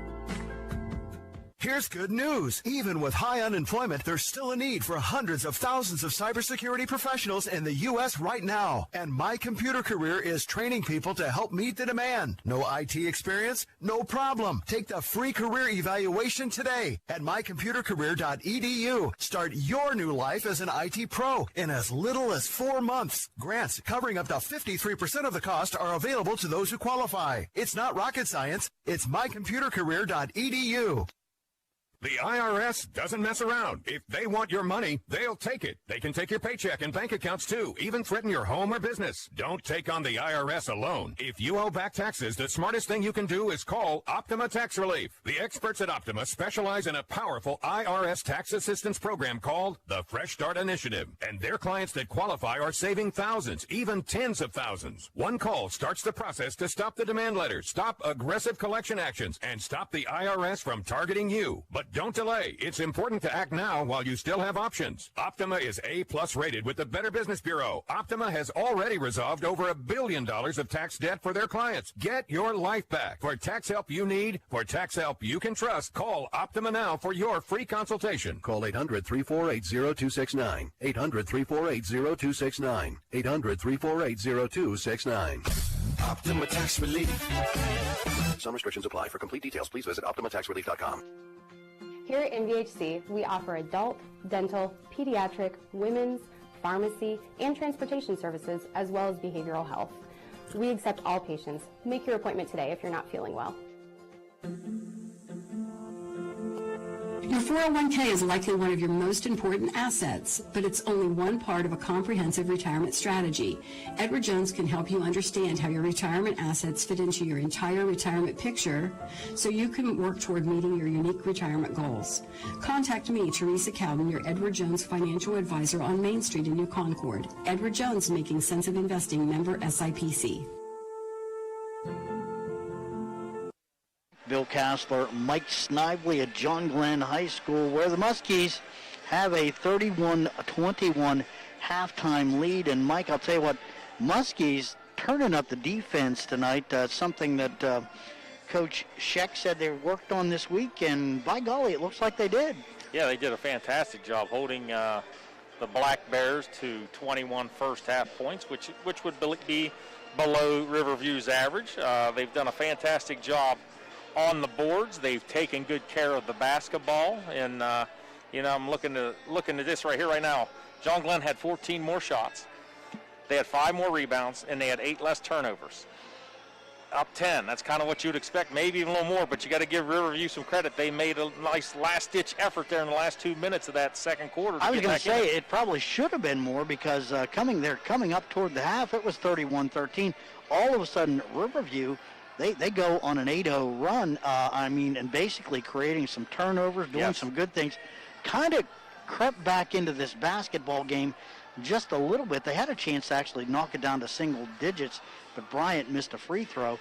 Here's good news. Even with high unemployment, there's still a need for hundreds of thousands of cybersecurity professionals in the U.S. right now. And My Computer Career is training people to help meet the demand. No IT experience? No problem. Take the free career evaluation today at mycomputercareer.edu. Start your new life as an IT pro in as little as 4 months. Grants covering up to 53% of the cost are available to those who qualify. It's not rocket science. It's mycomputercareer.edu. The IRS doesn't mess around. If they want your money, they'll take it. They can take your paycheck and bank accounts too, even threaten your home or business. Don't take on the IRS alone. If you owe back taxes, the smartest thing you can do is call Optima Tax Relief. The experts at Optima specialize in a powerful IRS tax assistance program called the Fresh Start Initiative. And their clients that qualify are saving thousands, even tens of thousands. One call starts the process to stop the demand letters, stop aggressive collection actions, and stop the IRS from targeting you. But don't delay. It's important to act now while you still have options. Optima is A+ rated with the Better Business Bureau. Optima has already resolved over $1 billion of tax debt for their clients. Get your life back. For tax help you need, for tax help you can trust, call Optima now for your free consultation. Call 800-348-0269. 800-348-0269. 800-348-0269. Optima Tax Relief. Some restrictions apply. For complete details, please visit OptimaTaxRelief.com. Here at MVHC, we offer adult, dental, pediatric, women's, pharmacy, and transportation services, as well as behavioral health. We accept all patients. Make your appointment today if you're not feeling well. Your 401k is likely one of your most important assets, but it's only one part of a comprehensive retirement strategy. Edward Jones can help you understand how your retirement assets fit into your entire retirement picture so you can work toward meeting your unique retirement goals. Contact me, Teresa Calvin, your Edward Jones financial advisor on Main Street in New Concord. Edward Jones, Making Sense of Investing, member SIPC. Bill Kassler, Mike Snively at John Glenn High School, where the Muskies have a 31-21 halftime lead. And Mike, I'll tell you what, Muskies turning up the defense tonight, something that Coach Sheck said they worked on this week, and by golly, it looks like they did. Yeah, they did a fantastic job holding the Black Bears to 21 first half points, which would be below Riverview's average. They've done a fantastic job on the boards. They've taken good care of the basketball, and I'm looking at this right here right now. John Glenn had 14 more shots. They had 5 more rebounds, and they had 8 less turnovers. Up 10. That's kind of what you'd expect, maybe even a little more, but you got to give Riverview some credit. They made a nice last-ditch effort there in the last 2 minutes of that second quarter. I was going to say it probably should have been more, because coming up toward the half, it was 31-13. All of a sudden, Riverview, They go on an 8-0 run, and basically creating some turnovers, doing some good things. Kind of crept back into this basketball game just a little bit. They had a chance to actually knock it down to single digits, but Bryant missed a free throw.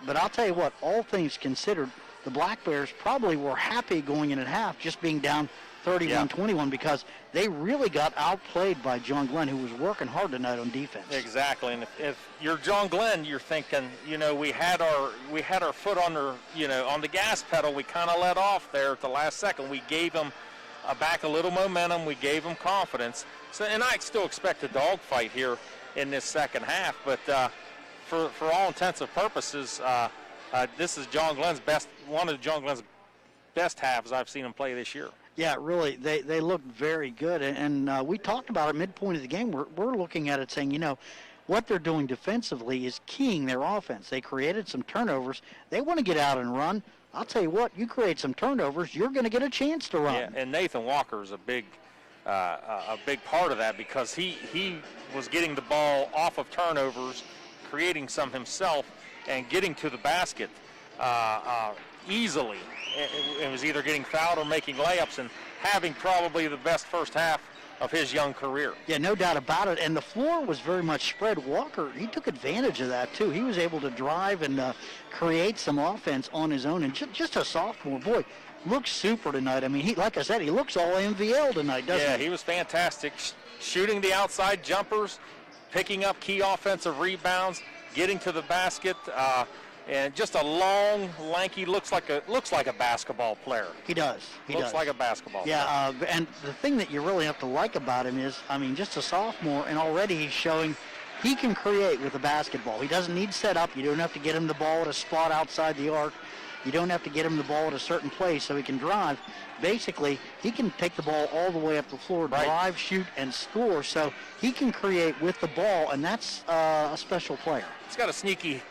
But I'll tell you what, all things considered, the Black Bears probably were happy going in at half, just being down 31-21, because they really got outplayed by John Glenn, who was working hard tonight on defense. Exactly, and if you're John Glenn, you're thinking, we had our foot on the gas pedal. We kind of let off there at the last second. We gave them back a little momentum. We gave them confidence. So, and I still expect a dogfight here in this second half, but for all intents and purposes, this is one of John Glenn's best halves I've seen him play this year. Yeah, really, they looked very good, and we talked about it midpoint of the game. We're looking at it saying, what they're doing defensively is keying their offense. They created some turnovers. They want to get out and run. I'll tell you what, you create some turnovers, you're going to get a chance to run. Yeah, and Nathan Walker is a big part of that, because he was getting the ball off of turnovers, creating some himself, and getting to the basket easily. It was either getting fouled or making layups, and having probably the best first half of his young career. Yeah, no doubt about it. And the floor was very much spread. Walker, he took advantage of that, too. He was able to drive and create some offense on his own. And just a sophomore, boy, looks super tonight. I mean, like I said, he looks all MVL tonight, doesn't he? Yeah, he was fantastic. Shooting the outside jumpers, picking up key offensive rebounds, getting to the basket, and just a long, lanky, looks like a basketball player. He does. Looks like a basketball player. Yeah, and the thing that you really have to like about him is, just a sophomore, and already he's showing he can create with the basketball. He doesn't need set up. You don't have to get him the ball at a spot outside the arc. You don't have to get him the ball at a certain place so he can drive. Basically, he can take the ball all the way up the floor, drive, shoot, and score. So he can create with the ball, and that's a special player. He's got a sneaky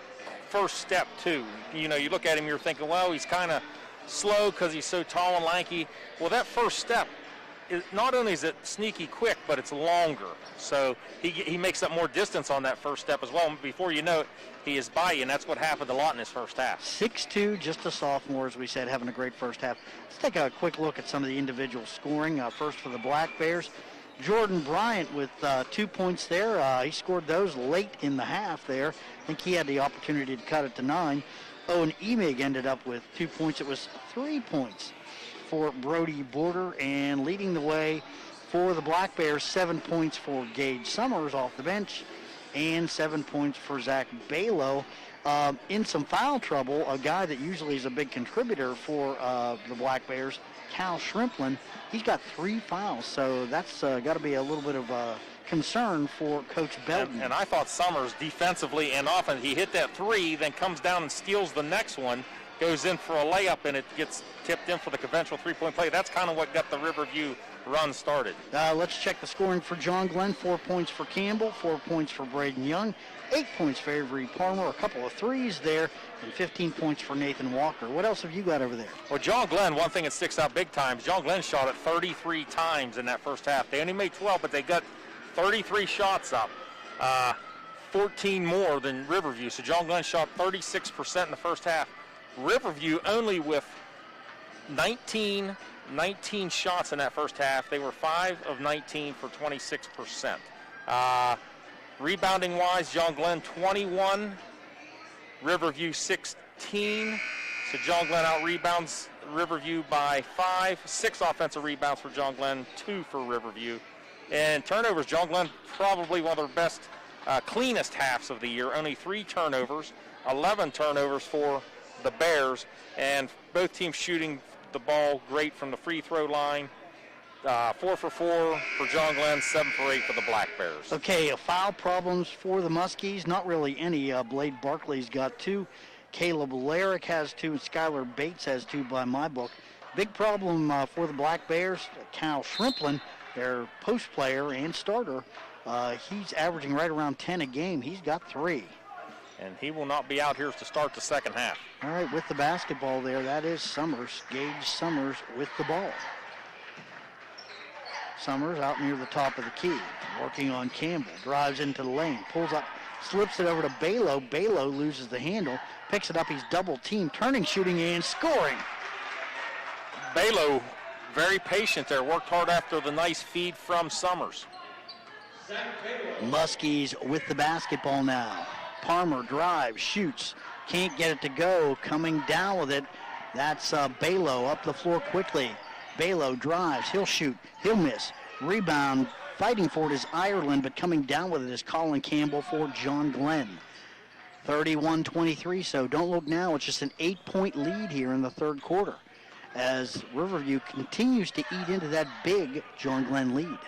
first step, too. You look at him, you're thinking, well, he's kind of slow because he's so tall and lanky. Well, that first step, not only is it sneaky quick, but it's longer. So he makes up more distance on that first step as well. And before you know it, he is by you, and that's what happened a lot in his first half. 6'2", just a sophomore, as we said, having a great first half. Let's take a quick look at some of the individual scoring. First for the Black Bears, Jordan Bryant with 2 points there. He scored those late in the half there. I think he had the opportunity to cut it to 9. Owen Emig ended up with 2 points. It was 3 points for Brody Border, and leading the way for the Black Bears, 7 points for Gage Summers off the bench, and 7 points for Zach Balo. In some foul trouble, a guy that usually is a big contributor for the Black Bears, Cal Shrimplin, he's got 3 fouls, so that's got to be a little bit of a concern for Coach Belton. And I thought Summers defensively and offense, he hit that 3, then comes down and steals the next one, goes in for a layup, and it gets tipped in for the conventional 3-point play. That's kind of what got the Riverview run started. Let's check the scoring for John Glenn. 4 points for Campbell, 4 points for Braden Young, 8 points for Avery Palmer, a couple of threes there, and 15 points for Nathan Walker. What else have you got over there? Well, John Glenn, one thing that sticks out big time, John Glenn shot it 33 times in that first half. They only made 12, but they got 33 shots up, 14 more than Riverview. So John Glenn shot 36% in the first half. Riverview only with 19 shots in that first half. They were 5 of 19 for 26%. Rebounding wise, John Glenn 21, Riverview 16. So John Glenn out rebounds Riverview by 5. 6 offensive rebounds for John Glenn, 2 for Riverview. And turnovers, John Glenn probably one of their best, cleanest halves of the year. Only 3 turnovers, 11 turnovers for the Bears, and both teams shooting the ball great from the free throw line. 4 for 4 for John Glenn, 7 for 8 for the Black Bears. Okay, foul problems for the Muskies. Not really any. Blade Barkley's got 2. Caleb Larrick has 2, and Skylar Bates has 2 by my book. Big problem for the Black Bears. Cal Shrimplin, their post player and starter, he's averaging right around 10 a game. He's got 3. And he will not be out here to start the second half. All right, with the basketball there, that is Summers. Gage Summers with the ball. Summers out near the top of the key, working on Campbell. Drives into the lane, pulls up, slips it over to Balo. Balo loses the handle, picks it up. He's double teamed, turning, shooting, and scoring. Balo, very patient there, worked hard after the nice feed from Summers. Muskies with the basketball now. Palmer drives, shoots, can't get it to go. Coming down with it, that's Balo up the floor quickly. Balo drives, he'll shoot, he'll miss. Rebound, fighting for it is Ireland, but coming down with it is Colin Campbell for John Glenn. 31-23, so don't look now. It's just an 8-point lead here in the third quarter as Riverview continues to eat into that big John Glenn lead.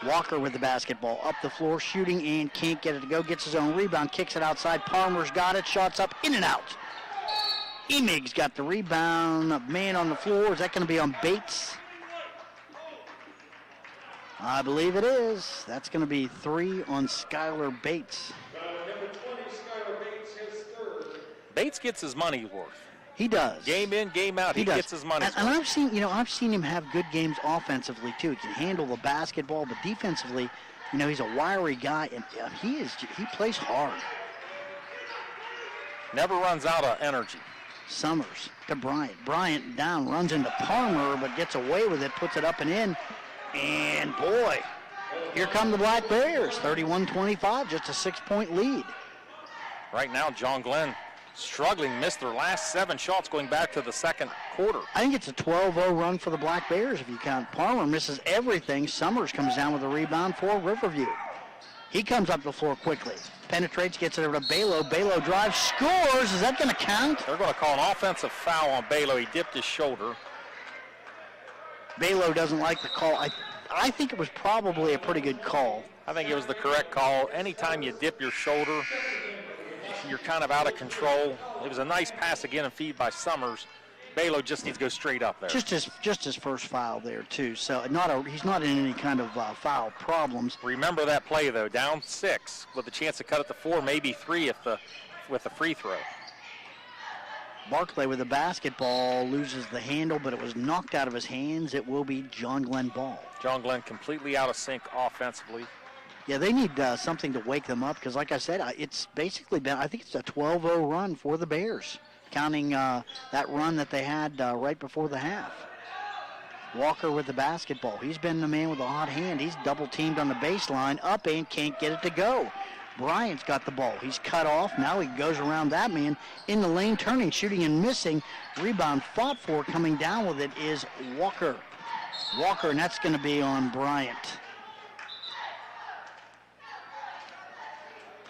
Walker with the basketball, up the floor, shooting, and can't get it to go. Gets his own rebound, kicks it outside. Palmer's got it, shots up, in and out. Emig's got the rebound. Man on the floor, is that going to be on Bates? I believe it is. That's going to be 3 on Skylar Bates. Bates gets his money worth. He does. Game in, game out, he gets his money. And I've seen him have good games offensively too. He can handle the basketball, but defensively, he's a wiry guy, and he plays hard. Never runs out of energy. Summers to Bryant. Bryant down, runs into Palmer, but gets away with it, puts it up and in. And boy, here come the Black Bears. 31-25, just a 6-point lead. Right now, John Glenn struggling, missed their last 7 shots going back to the second quarter. I think it's a 12-0 run for the Black Bears if you count. Palmer misses everything. Summers comes down with a rebound for Riverview. He comes up the floor quickly. Penetrates, gets it over to Balo. Balo drives, scores. Is that going to count? They're going to call an offensive foul on Balo. He dipped his shoulder. Balo doesn't like the call. I think it was probably a pretty good call. I think it was the correct call. Anytime you dip your shoulder, you're kind of out of control. It was a nice pass again and feed by Summers. Balo just needs to go straight up there. Just his first foul there too. So he's not in any kind of foul problems. Remember that play though, down 6 with a chance to cut it to 4, maybe 3 with the free throw. Barclay with the basketball, loses the handle, but it was knocked out of his hands. It will be John Glenn ball. John Glenn completely out of sync offensively. Yeah, they need something to wake them up because, like I said, it's basically been, I think it's a 12-0 run for the Bears, counting that run that they had right before the half. Walker with the basketball. He's been the man with a hot hand. He's double-teamed on the baseline, up and can't get it to go. Bryant's got the ball. He's cut off. Now he goes around that man in the lane, turning, shooting, and missing. Rebound fought for. Coming down with it is Walker. Walker, and that's going to be on Bryant.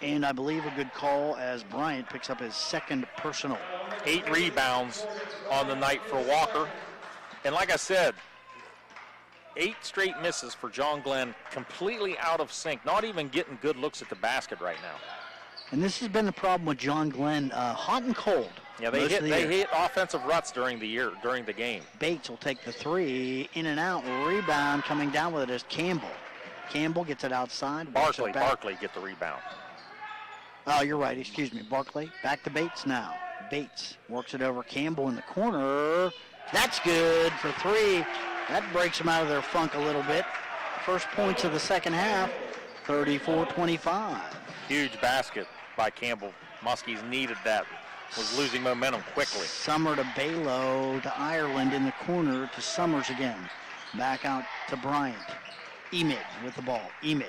And I believe a good call as Bryant picks up his second personal. 8 rebounds on the night for Walker. And like I said, 8 straight misses for John Glenn, completely out of sync, not even getting good looks at the basket right now. And this has been the problem with John Glenn, hot and cold. Yeah, they hit offensive ruts during the game. Bates will take the 3, in and out, rebound coming down with it is Campbell. Campbell gets it outside. Barclay get the rebound. Oh, you're right, excuse me, Barclay. Back to Bates now. Bates works it over Campbell in the corner. That's good for 3. That breaks them out of their funk a little bit. First points of the second half, 34-25. Huge basket by Campbell. Muskies needed that. Was losing momentum quickly. Summer to Balo to Ireland in the corner to Summers again. Back out to Bryant. Emig with the ball. Emig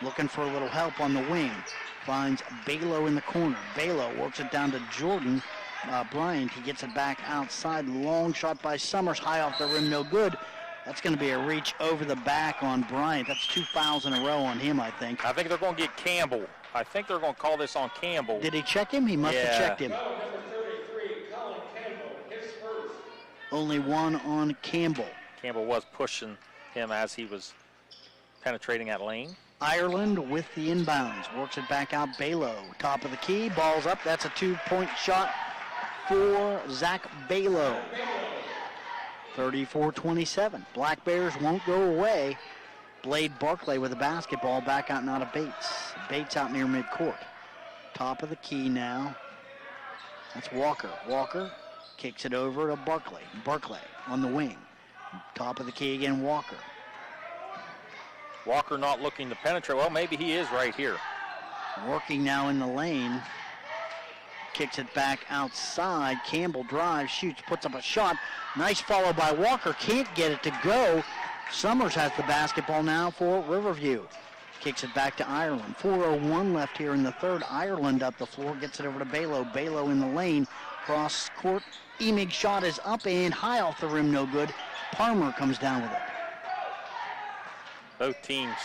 looking for a little help on the wing. Finds Balo in the corner. Balo works it down to Jordan. Bryant, he gets it back outside. Long shot by Summers, high off the rim, no good. That's going to be a reach over the back on Bryant. That's 2 fouls in a row on him, I think. I think they're going to get Campbell. I think they're going to call this on Campbell. Did he check him? He must have checked him. Only 1 on Campbell. Campbell was pushing him as he was penetrating that lane. Ireland with the inbounds. Works it back out. Balo, top of the key. Ball's up. That's a 2-point shot for Zach Balo. 34-27. Black Bears won't go away. Blade Barclay with the basketball. Back out now to Bates. Bates out near midcourt. Top of the key now. That's Walker. Walker kicks it over to Barclay. Barclay on the wing. Top of the key again, Walker. Walker not looking to penetrate. Well, maybe he is right here. Working now in the lane. Kicks it back outside. Campbell drives, shoots, puts up a shot. Nice follow by Walker. Can't get it to go. Summers has the basketball now for Riverview. Kicks it back to Ireland. 4:01 left here in the third. Ireland up the floor. Gets it over to Balo. Balo in the lane. Cross court. Emig shot is up and high off the rim. No good. Palmer comes down with it. Both teams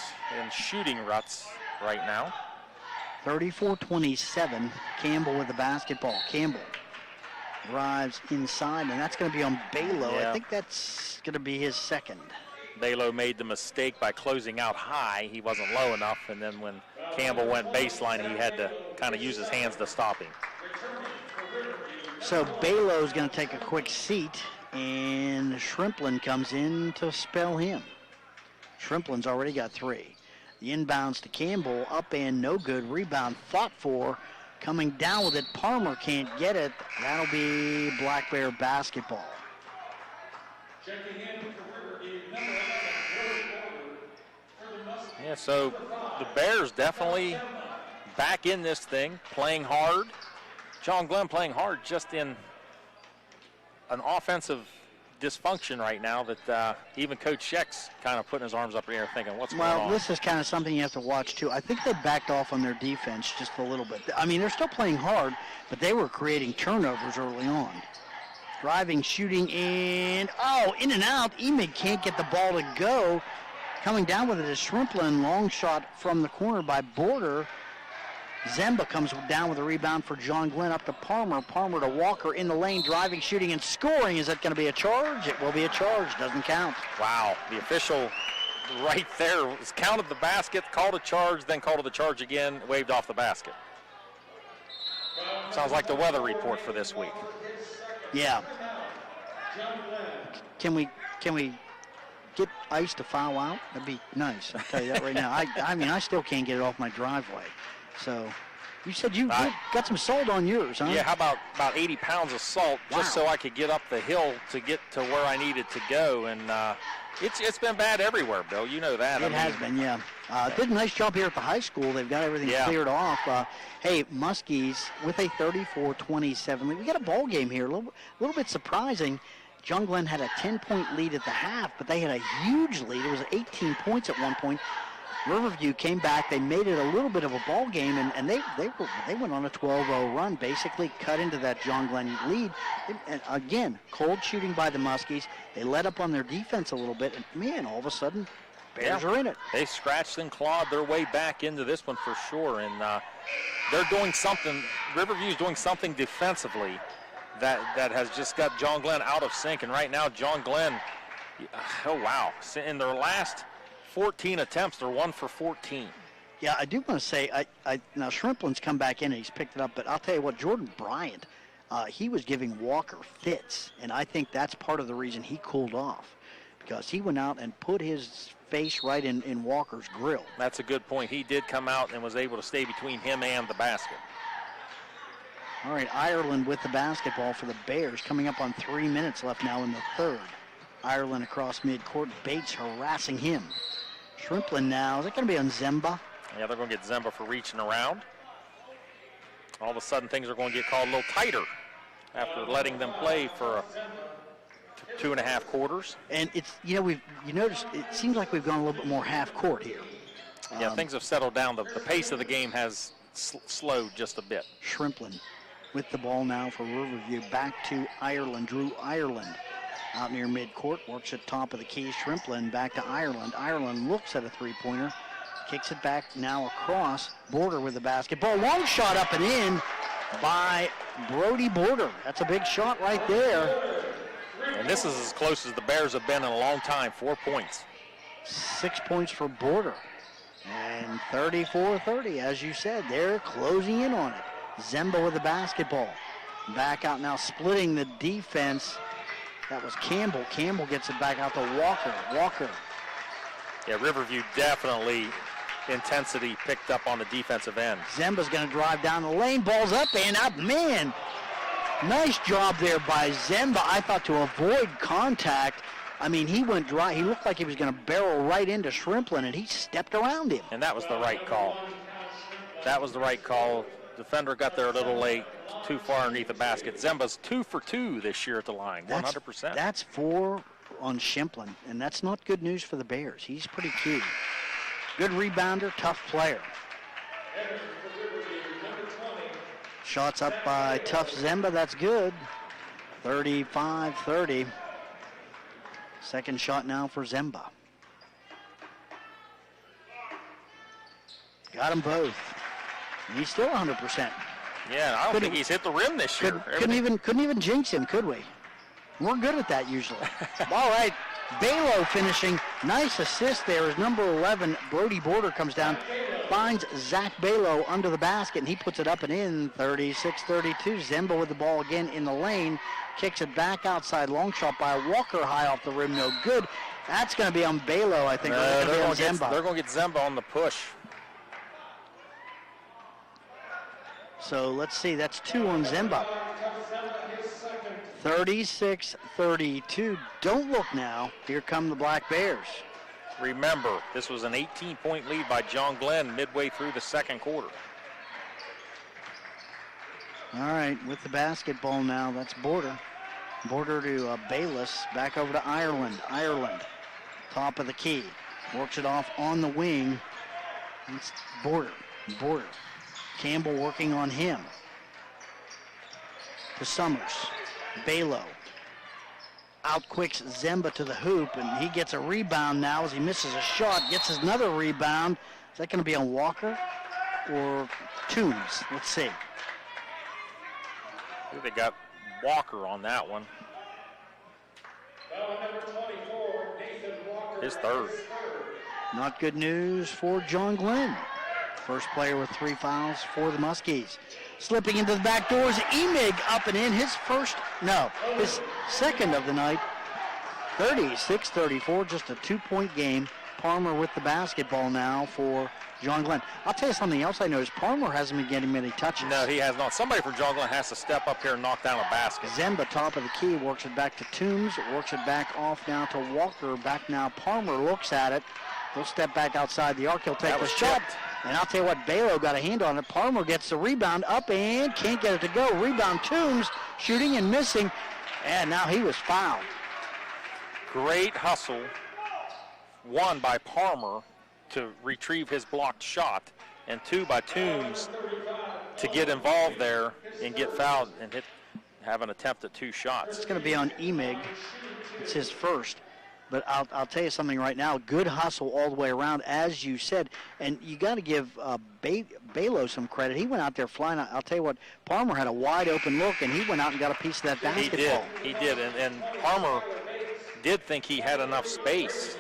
in shooting ruts right now. 34-27. Campbell with the basketball. Campbell drives inside, and that's going to be on Balo. Yeah. I think that's going to be his second. Balo made the mistake by closing out high. He wasn't low enough, and then when Campbell went baseline, he had to kind of use his hands to stop him. So Balo's going to take a quick seat, and Shrimplin comes in to spell him. Shrimplin's already got 3. The inbounds to Campbell, up and no good. Rebound fought for. Coming down with it, Palmer can't get it. That'll be Black Bear basketball. Yeah, so the Bears definitely back in this thing, playing hard. John Glenn playing hard, just in an offensive dysfunction right now that even Coach Scheck's kind of putting his arms up in the air thinking, what's going on? Well, this is kind of something you have to watch, too. I think they backed off on their defense just a little bit. I mean, they're still playing hard, but they were creating turnovers early on. Driving, shooting, and, in and out. Emig can't get the ball to go. Coming down with it is Shrimplin. Long shot from the corner by Border. Zemba comes down with a rebound for John Glenn up to Palmer. Palmer to Walker in the lane, driving, shooting, and scoring. Is that going to be a charge? It will be a charge. Doesn't count. Wow, the official right there was counted the basket, called a charge, then called the charge again, waved off the basket. Sounds like the weather report for this week. Yeah. Can we get Ice to foul out? That'd be nice. I'll tell you that right now. I mean, I still can't get it off my driveway. So you said you got some salt on yours, huh? Yeah, how about 80 pounds of salt just so I could get up the hill to get to where I needed to go. And it's been bad everywhere, Bill. You know that. It has been, yeah. Did a nice job here at the high school. They've got everything cleared off. Hey, Muskies with a 34-27 lead. We got a ball game here. A little bit surprising. John Glenn had a 10-point lead at the half, but they had a huge lead. It was 18 points at one point. Riverview came back. They made it a little bit of a ball game, and they went on a 12-0 run, basically cut into that John Glenn lead. And again, cold shooting by the Muskies. They let up on their defense a little bit, and man, all of a sudden, Bears are in it. They scratched and clawed their way back into this one for sure, and they're doing something. Riverview's doing something defensively that has just got John Glenn out of sync, and right now John Glenn, oh wow, in their last 14 attempts, they're 1 for 14. Yeah, I do want to say, now Shrimplin's come back in and he's picked it up, but I'll tell you what, Jordan Bryant, he was giving Walker fits, and I think that's part of the reason he cooled off, because he went out and put his face right in Walker's grill. That's a good point. He did come out and was able to stay between him and the basket. All right, Ireland with the basketball for the Bears, coming up on 3 minutes left now in the third. Ireland across midcourt, Bates harassing him. Shrimplin now, is it going to be on Zemba? Yeah, they're going to get Zemba for reaching around. All of a sudden, things are going to get called a little tighter after letting them play for 2.5 quarters. And it's, you noticed, it seems like we've gone a little bit more half court here. Yeah, things have settled down. The pace of the game has slowed just a bit. Shrimplin with the ball now for Riverview. Back to Ireland. Drew Ireland out near midcourt. Works at top of the key. Shrimplin back to Ireland. Ireland looks at a three-pointer. Kicks it back now across. Border with the basketball. Long shot up and in by Brody Border. That's a big shot right there. And this is as close as the Bears have been in a long time. 4 points. 6 points for Border. And 34-30, as you said, they're closing in on it. Zemba with the basketball. Back out now, splitting the defense. That was Campbell. Campbell gets it back out to Walker. Walker. Yeah, Riverview definitely intensity picked up on the defensive end. Zemba's going to drive down the lane. Ball's up and up. Man, nice job there by Zemba. I thought to avoid contact. I mean, he went dry. He looked like he was going to barrel right into Shrimplin, and he stepped around him. And that was the right call. That was the right call. Defender got there a little late, too far underneath the basket. Zemba's 2 for 2 this year at the line, 100%. That's 4 on Shimplin, and that's not good news for the Bears. He's pretty key. Good rebounder, tough player. Shots up by tough Zemba, that's good. 35-30. Second shot now for Zemba. Got them both. He's still 100%. Yeah, I don't think he's hit the rim this year. Couldn't even jinx him, could we? We're good at that usually. All right, Balo finishing. Nice assist there as number 11, Brody Border, comes down, finds Zach Balo under the basket, and he puts it up and in. 36-32. Zemba with the ball again in the lane. Kicks it back outside. Long shot by Walker, high off the rim, no good. That's going to be on Balo, I think. They're going to get Zemba on the push. So let's see, that's 2 on Zemba. 36-32. Don't look now. Here come the Black Bears. Remember, this was an 18-point lead by John Glenn midway through the second quarter. All right, with the basketball now, that's Border. Border to Bayless, back over to Ireland. Ireland, top of the key. Works it off on the wing. It's Border. Border. Campbell working on him. To Summers. Balo. Outquicks Zemba to the hoop, and he gets a rebound now as he misses a shot. Gets another rebound. Is that going to be on Walker or Toombs? Let's see. I think they got Walker on that one. His third. Not good news for John Glenn. First player with 3 fouls for the Muskies. Slipping into the back doors, Emig up and in. His second of the night. 36-34, just a 2-point game. Parmer with the basketball now for John Glenn. I'll tell you something else I noticed. Parmer hasn't been getting many touches. No, he has not. Somebody from John Glenn has to step up here and knock down a basket. Zemba, top of the key, works it back to Toombs, works it back off now to Walker. Back now, Parmer looks at it. He'll step back outside the arc. He'll take the shot. And I'll tell you what, Balo got a hand on it. Parmer gets the rebound up and can't get it to go. Rebound, Toombs, shooting and missing. And now he was fouled. Great hustle, one by Parmer to retrieve his blocked shot, and two by Toombs to get involved there and get fouled and have an attempt at 2 shots. It's going to be on Emig. It's his first. But I'll tell you something right now. Good hustle all the way around, as you said. And you got to give Balo some credit. He went out there flying. I'll tell you what, Parmer had a wide open look, and he went out and got a piece of that basketball. He did. And Parmer did think he had enough space.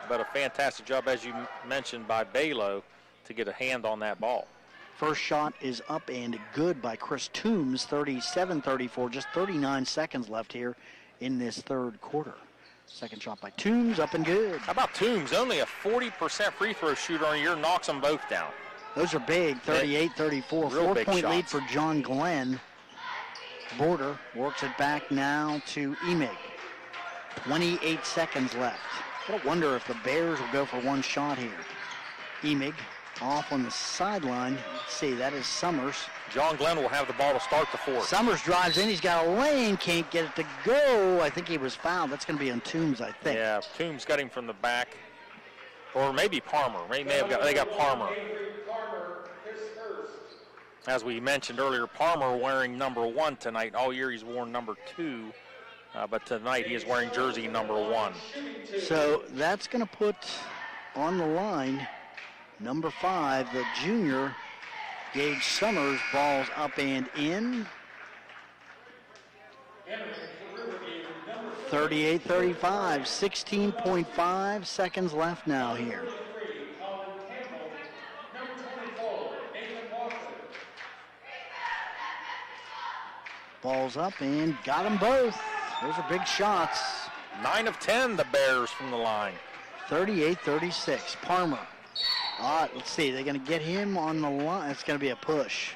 But a fantastic job, as you mentioned, by Balo to get a hand on that ball. First shot is up and good by Chris Toombs, 37-34. Just 39 seconds left here in this third quarter. Second shot by Toombs, up and good. How about Toombs? Only a 40% free throw shooter on a year, knocks them both down. Those are big, 38-34. 4-point lead for John Glenn. Border works it back now to Emig. 28 seconds left. I wonder if the Bears will go for one shot here. Emig off on the sideline. Let's see, that is Summers. John Glenn will have the ball to start the fourth. Summers drives in. He's got a lane. Can't get it to go. I think he was fouled. That's going to be on Toombs, I think. Yeah, Toombs got him from the back. Or maybe Parmer. They got Parmer. As we mentioned earlier, Parmer wearing number 1 tonight. All year he's worn number 2. But tonight he is wearing jersey number 1. So that's going to put on the line number 5, the junior, Gage Summers. Ball's up and in. 38-35, 16.5 seconds left now here. Ball's up and got them both. Those are big shots. 9 of 10, the Bears from the line. 38-36. Parmer. All right, let's see. They're going to get him on the line. It's going to be a push.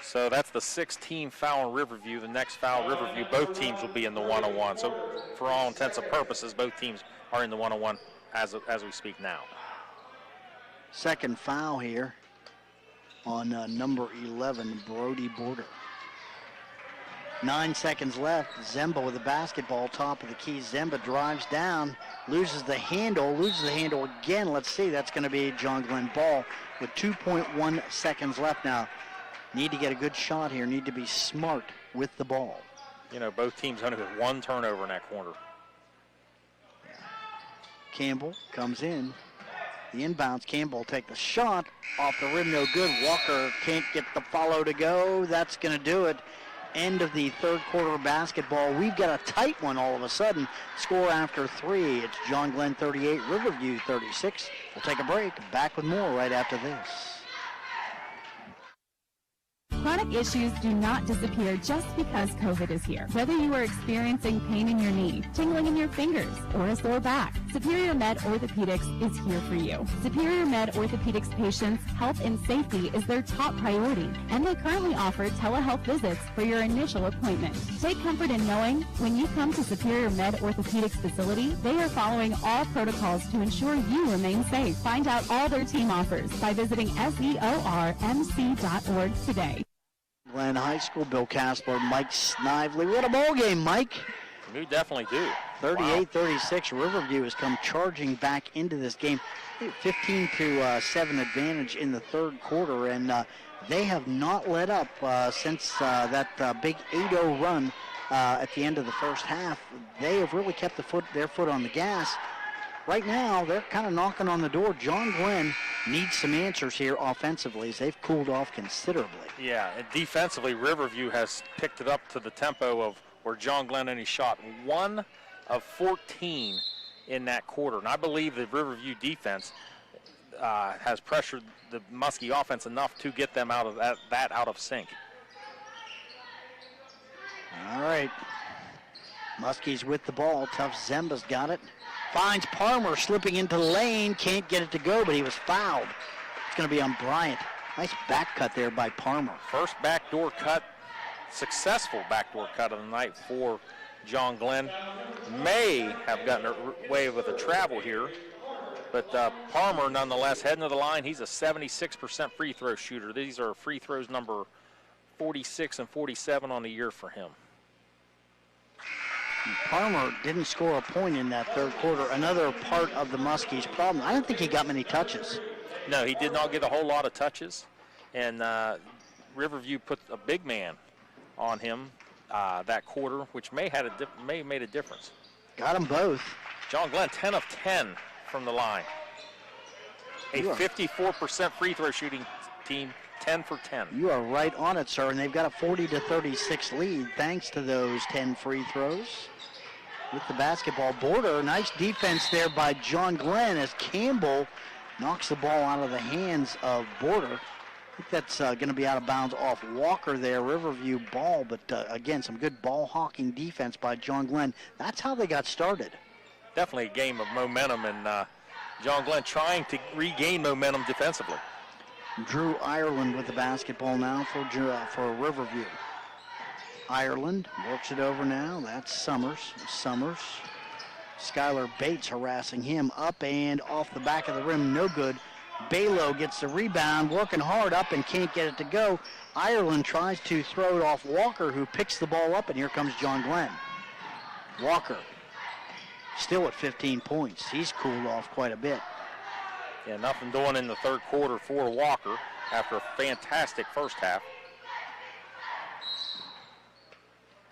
So that's the 16th foul in Riverview. The next foul, Riverview, both teams will be in the 101. So for all intents and purposes, both teams are in the 101 as we speak now. Second foul here on number 11, Brody Border. 9 seconds left. Zemba with the basketball, top of the key. Zemba drives down, loses the handle again. Let's see, that's going to be John Glenn ball with 2.1 seconds left now. Need to get a good shot here. Need to be smart with the ball. You know, both teams only with 1 turnover in that corner. Campbell comes in. The inbounds. Campbell take the shot off the rim, no good. Walker can't get the follow to go. That's going to do it. End of the third quarter of basketball. We've got a tight one all of a sudden. Score after 3. It's John Glenn 38, Riverview 36. We'll take a break. Back with more right after this. Chronic issues do not disappear just because COVID is here. Whether you are experiencing pain in your knee, tingling in your fingers, or a sore back, Superior Med Orthopedics is here for you. Superior Med Orthopedics patients' health and safety is their top priority, and they currently offer telehealth visits for your initial appointment. Take comfort in knowing when you come to Superior Med Orthopedics facility, they are following all protocols to ensure you remain safe. Find out all their team offers by visiting seormc.org today. Glenn High School, Bill Kassler, Mike Snively. What a ball game, Mike. We definitely do. 38-36. Riverview has come charging back into this game. 15-7 advantage in the third quarter, and they have not let up since that big 8-0 run at the end of the first half. They have really kept their foot on the gas. Right now, they're kind of knocking on the door. John Glenn needs some answers here offensively as they've cooled off considerably. Yeah, and defensively, Riverview has picked it up to the tempo of where John Glenn only shot 1 of 14 in that quarter. And I believe the Riverview defense has pressured the Muskie offense enough to get them out of that out of sync. All right. Muskie's with the ball. Tough Zemba's got it. Finds Palmer slipping into the lane. Can't get it to go, but he was fouled. It's going to be on Bryant. Nice back cut there by Palmer. First backdoor cut, successful backdoor cut of the night for John Glenn. May have gotten away with a travel here, but Palmer nonetheless heading to the line. He's a 76% free throw shooter. These are free throws number 46 and 47 on the year for him. Palmer didn't score a point in that third quarter. Another part of the Muskies' problem. I don't think he got many touches. No, he did not get a whole lot of touches, and Riverview put a big man on him that quarter, which may have made a difference. Got them both. John Glenn, 10 of 10 from the line. A 54% free throw shooting team, 10 for 10. You are right on it, sir, and they've got a 40-36 lead thanks to those 10 free throws. With the basketball border, nice defense there by John Glenn as Campbell knocks the ball out of the hands of Border. I think that's going to be out of bounds off Walker there, Riverview ball, but again, some good ball hawking defense by John Glenn. That's how they got started. Definitely a game of momentum, and John Glenn trying to regain momentum defensively. Drew Ireland with the basketball now for Riverview. Ireland works it over now. That's Summers. Skylar Bates harassing him up and off the back of the rim. No good. Balo gets the rebound, working hard up and can't get it to go. Ireland tries to throw it off Walker, who picks the ball up, and here comes John Glenn. Walker still at 15 points. He's cooled off quite a bit. Yeah, nothing doing in the third quarter for Walker after a fantastic first half.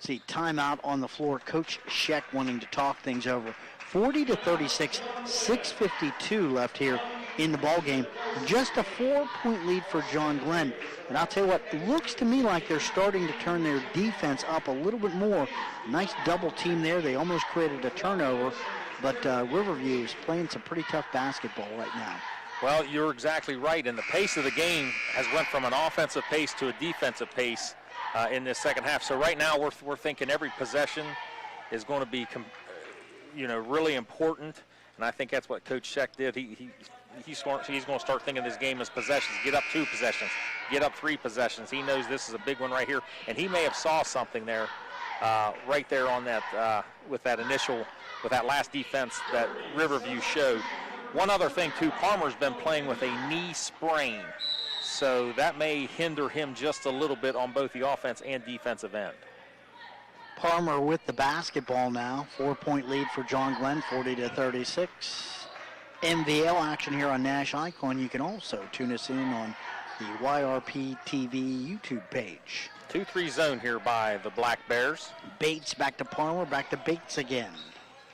See, timeout on the floor. Coach Sheck wanting to talk things over. 40-36, 6:52 left here in the ball game. Just a 4-point lead for John Glenn. And I'll tell you what, it looks to me like they're starting to turn their defense up a little bit more. Nice double team there. They almost created a turnover, but Riverview is playing some pretty tough basketball right now. Well, you're exactly right, and the pace of the game has went from an offensive pace to a defensive pace in this second half. So right now we're thinking every possession is going to be really important, and I think that's what Coach Sheck did. He's going to start thinking this game as possessions. Get up 2 possessions, get up 3 possessions. He knows this is a big one right here, and he may have saw something there right there on that with that last defense that Riverview showed. One other thing too, Palmer's been playing with a knee sprain, so that may hinder him just a little bit on both the offense and defensive end. Palmer with the basketball now. 4-point lead for John Glenn, 40-36. MVL action here on Nash Icon. You can also tune us in on the YRP TV YouTube page. 2-3 zone here by the Black Bears. Bates back to Palmer, back to Bates again.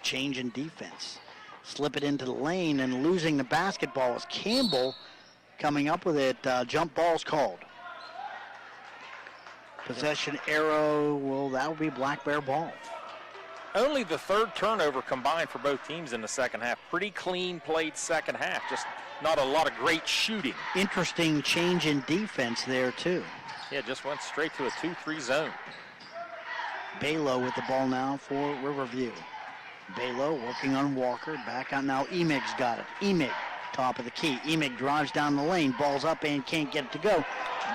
Change in defense. Slip it into the lane, and losing the basketball is Campbell coming up with it. Jump ball's called. Possession arrow, well, that will be Black Bear ball. Only the third turnover combined for both teams in the second half. Pretty clean played second half, just not a lot of great shooting. Interesting change in defense there, too. Yeah, just went straight to a 2-3 zone. Balo with the ball now for Riverview. Balo working on Walker. Back out now. Emig's got it. Emig, top of the key. Emig drives down the lane. Ball's up and can't get it to go.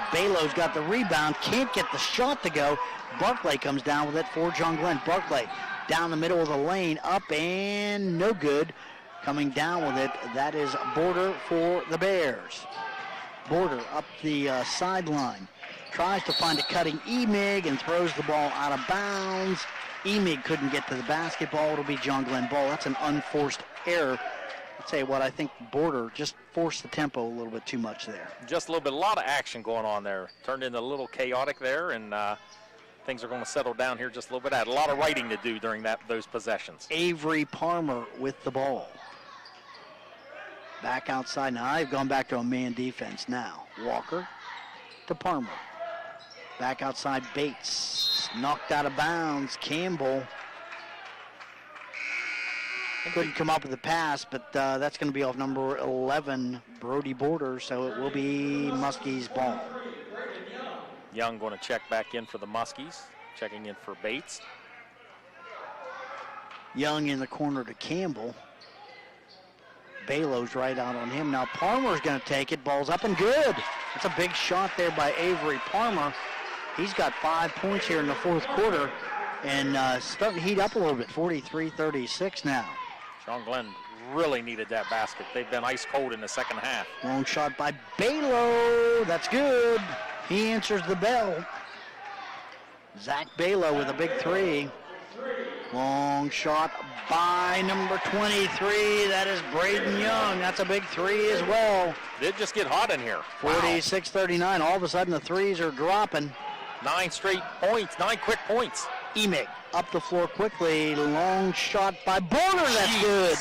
Balo's got the rebound. Can't get the shot to go. Barclay comes down with it for John Glenn. Barclay down the middle of the lane. Up and no good. Coming down with it. That is Border for the Bears. Border up the sideline. Tries to find a cutting Emig and throws the ball out of bounds. Emig couldn't get to the basketball. It'll be John Glenn ball. That's an unforced error. I'll tell you what, I think Border just forced the tempo a little bit too much there. Just a little bit, a lot of action going on there. Turned into a little chaotic there, and things are going to settle down here just a little bit. I had a lot of writing to do during those possessions. Avery Palmer with the ball. Back outside now. I've gone back to a man defense now. Walker to Palmer. Back outside Bates. Knocked out of bounds. Campbell couldn't come up with the pass, but that's going to be off number 11, Brody Border, so it will be Muskies ball. Young going to check back in for the Muskies, checking in for Bates. Young in the corner to Campbell. Balo's right out on him. Now Palmer's going to take it. Ball's up and good. That's a big shot there by Avery Palmer. He's got 5 points here in the fourth quarter and starting to heat up a little bit. 43-36 now. John Glenn really needed that basket. They've been ice cold in the second half. Long shot by Balo. That's good. He answers the bell. Zach Balo with a big three. Long shot by number 23. That is Braden Young. That's a big three as well. Did just get hot in here. 46-39. All of a sudden the threes are dropping. 9 straight points, 9 quick points. Emig up the floor quickly. Long shot by Border. That's good.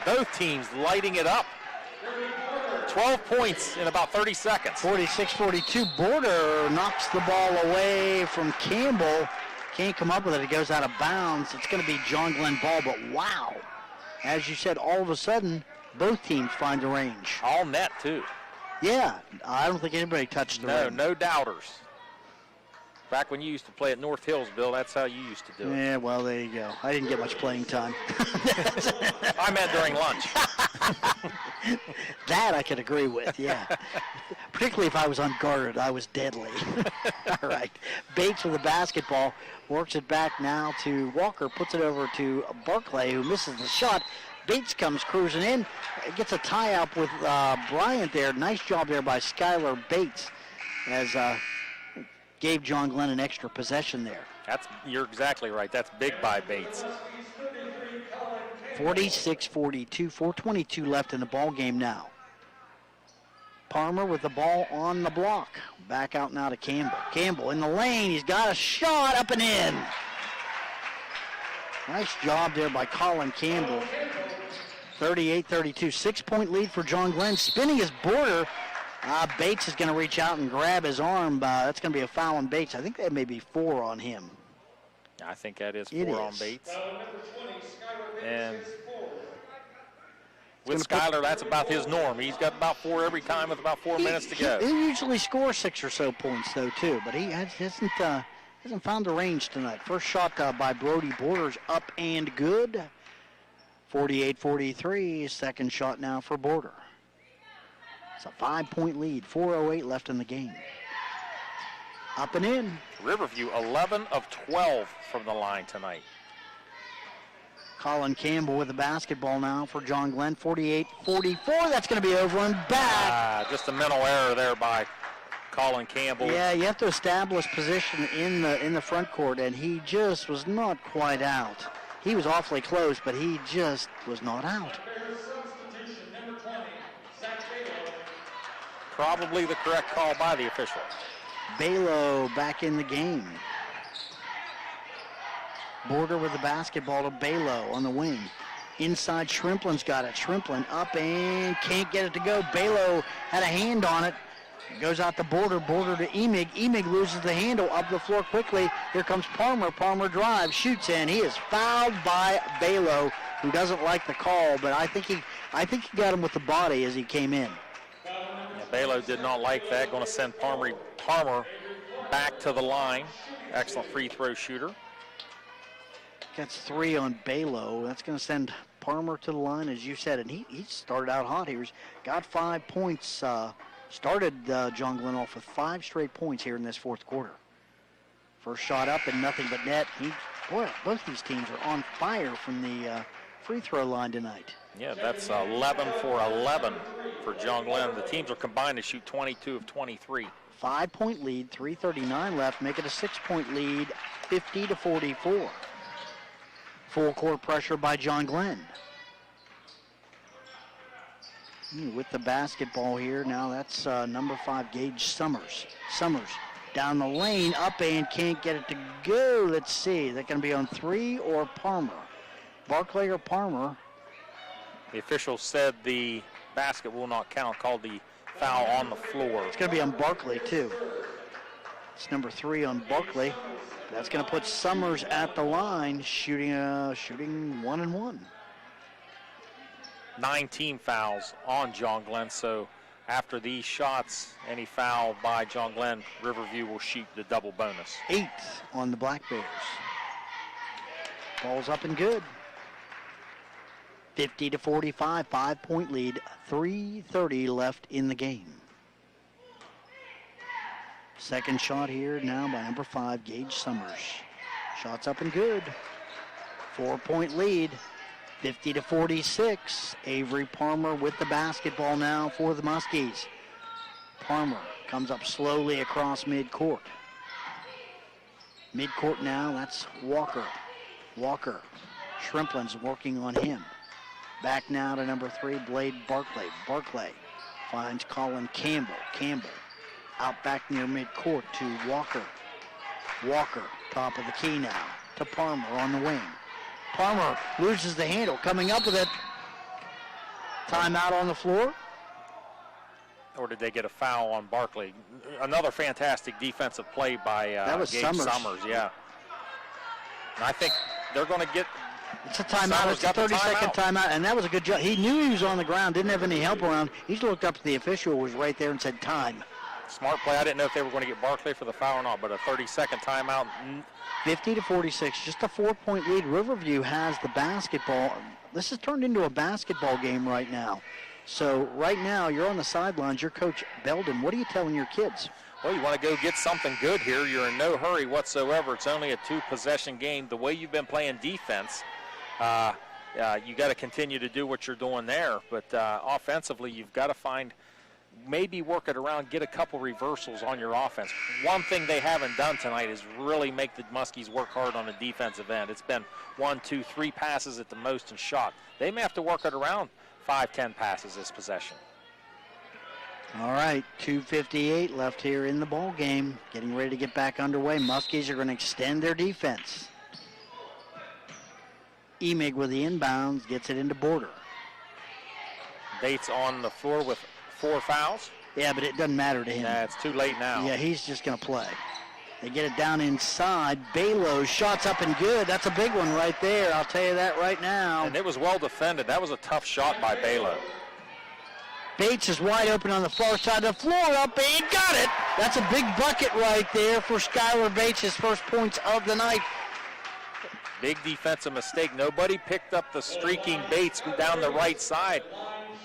Both teams lighting it up. 12 points in about 30 seconds. 46-42. Border knocks the ball away from Campbell. Can't come up with it. It goes out of bounds. It's going to be John Glenn ball, but wow. As you said, all of a sudden, both teams find the range. All net, too. Yeah, I don't think anybody touched the rim. No doubters. Back when you used to play at North Hills, Bill, that's how you used to do it. Yeah, well, there you go. I didn't get much playing time. I meant during lunch. That I could agree with, yeah. Particularly if I was unguarded, I was deadly. All right. Bates with the basketball, works it back now to Walker, puts it over to Barclay, who misses the shot. Bates comes cruising in, gets a tie-up with Bryant there. Nice job there by Skylar Bates as gave John Glenn an extra possession there. You're exactly right. That's big by Bates. 46-42, 4:22 left in the ball game now. Palmer with the ball on the block. Back out now to Campbell. Campbell in the lane. He's got a shot up and in. Nice job there by Colin Campbell. 38-32, 6-point lead for John Glenn. Spinning his Border. Bates is going to reach out and grab his arm. That's going to be a foul on Bates. I think that may be 4 on him. I think that is 4 on Bates. And with Skylar, that's about his norm. He's got about 4 every time with about 4 minutes to go. He usually scores 6 or so points, though, too. But he hasn't found the range tonight. First shot by Brody Borders up and good. 48-43. Second shot now for Border. It's a 5-point lead. 4:08 left in the game. Up and in. Riverview 11 of 12 from the line tonight. Colin Campbell with the basketball now for John Glenn. 48-44. That's going to be over and back. Just a mental error there by Colin Campbell. Yeah, you have to establish position in the front court, and he just was not quite out. He was awfully close, but he just was not out. Probably the correct call by the official. Balo back in the game. Border with the basketball to Balo on the wing. Inside, Shrimplin's got it. Shrimplin up and can't get it to go. Balo had a hand on it. Goes out to Border. Border to Emig. Emig loses the handle up the floor quickly. Here comes Palmer. Palmer drives, shoots in. He is fouled by Balo, who doesn't like the call, but I think he got him with the body as he came in. Balo did not like that. Going to send Palmer back to the line. Excellent free throw shooter. Gets 3 on Balo. That's going to send Palmer to the line, as you said, and he started out hot here. He's got 5 points. Started John Glenn off with 5 straight points here in this fourth quarter. First shot up and nothing but net. Both these teams are on fire from the free throw line tonight. Yeah, that's 11 for 11 for John Glenn. The teams are combined to shoot 22 of 23. 5-point lead, 3:39 left. Make it a 6-point lead, 50-44. Full court pressure by John Glenn. With the basketball here, now that's number 5, Gage Summers. Summers down the lane, up and can't get it to go. Let's see, is that going to be on 3 or Palmer? Barclay or Palmer? The official said the basket will not count, called the foul on the floor. It's going to be on Barclay, too. It's number 3 on Barclay. That's going to put Summers at the line, shooting 1-and-1. 9 team fouls on John Glenn, so after these shots, any foul by John Glenn, Riverview will shoot the double bonus. 8 on the Black Bears. Ball's up and good. 50-45, 5-point lead, 3:30 left in the game. Second shot here now by number 5, Gage Summers. Shot's up and good. 4-point lead, 50-46. Avery Palmer with the basketball now for the Muskies. Palmer comes up slowly across midcourt. Midcourt now, that's Walker. Walker, Shrimplin's working on him. Back now to number 3, Blade Barclay. Barclay finds Colin Campbell. Campbell out back near midcourt to Walker. Walker, top of the key now, to Palmer on the wing. Palmer loses the handle, coming up with it. Timeout on the floor. Or did they get a foul on Barkley? Another fantastic defensive play by that was Gage Summers. Yeah. And I think they're going to get. It's a timeout. It's a 30-second timeout, and that was a good job. He knew he was on the ground, didn't have any help around. He looked up to the official, was right there, and said time. Smart play. I didn't know if they were going to get Barkley for the foul or not, but a 30-second timeout. 50-46, just a 4-point lead. Riverview has the basketball. This has turned into a basketball game right now. So right now, you're on the sidelines. You're Coach Belden. What are you telling your kids? Well, you want to go get something good here. You're in no hurry whatsoever. It's only a 2-possession game. The way you've been playing defense, you got to continue to do what you're doing there. But offensively, you've got to find, maybe work it around, get a couple reversals on your offense. One thing they haven't done tonight is really make the Muskies work hard on the defensive end. It's been 1, 2, 3 passes at the most and shot. They may have to work it around 5, 10 passes this possession. All right, 2:58 left here in the ball game. Getting ready to get back underway. Muskies are going to extend their defense. Emig with the inbounds, gets it into Border. Bates on the floor with 4 fouls. Yeah, but it doesn't matter to him. Nah, it's too late now. Yeah, he's just going to play. They get it down inside. Balo, shots up and good. That's a big one right there. I'll tell you that right now. And it was well defended. That was a tough shot by Balo. Bates is wide open on the far side of the floor. Up and got it. That's a big bucket right there for Skylar Bates, his first points of the night. Big defensive mistake. Nobody picked up the streaking Bates down the right side.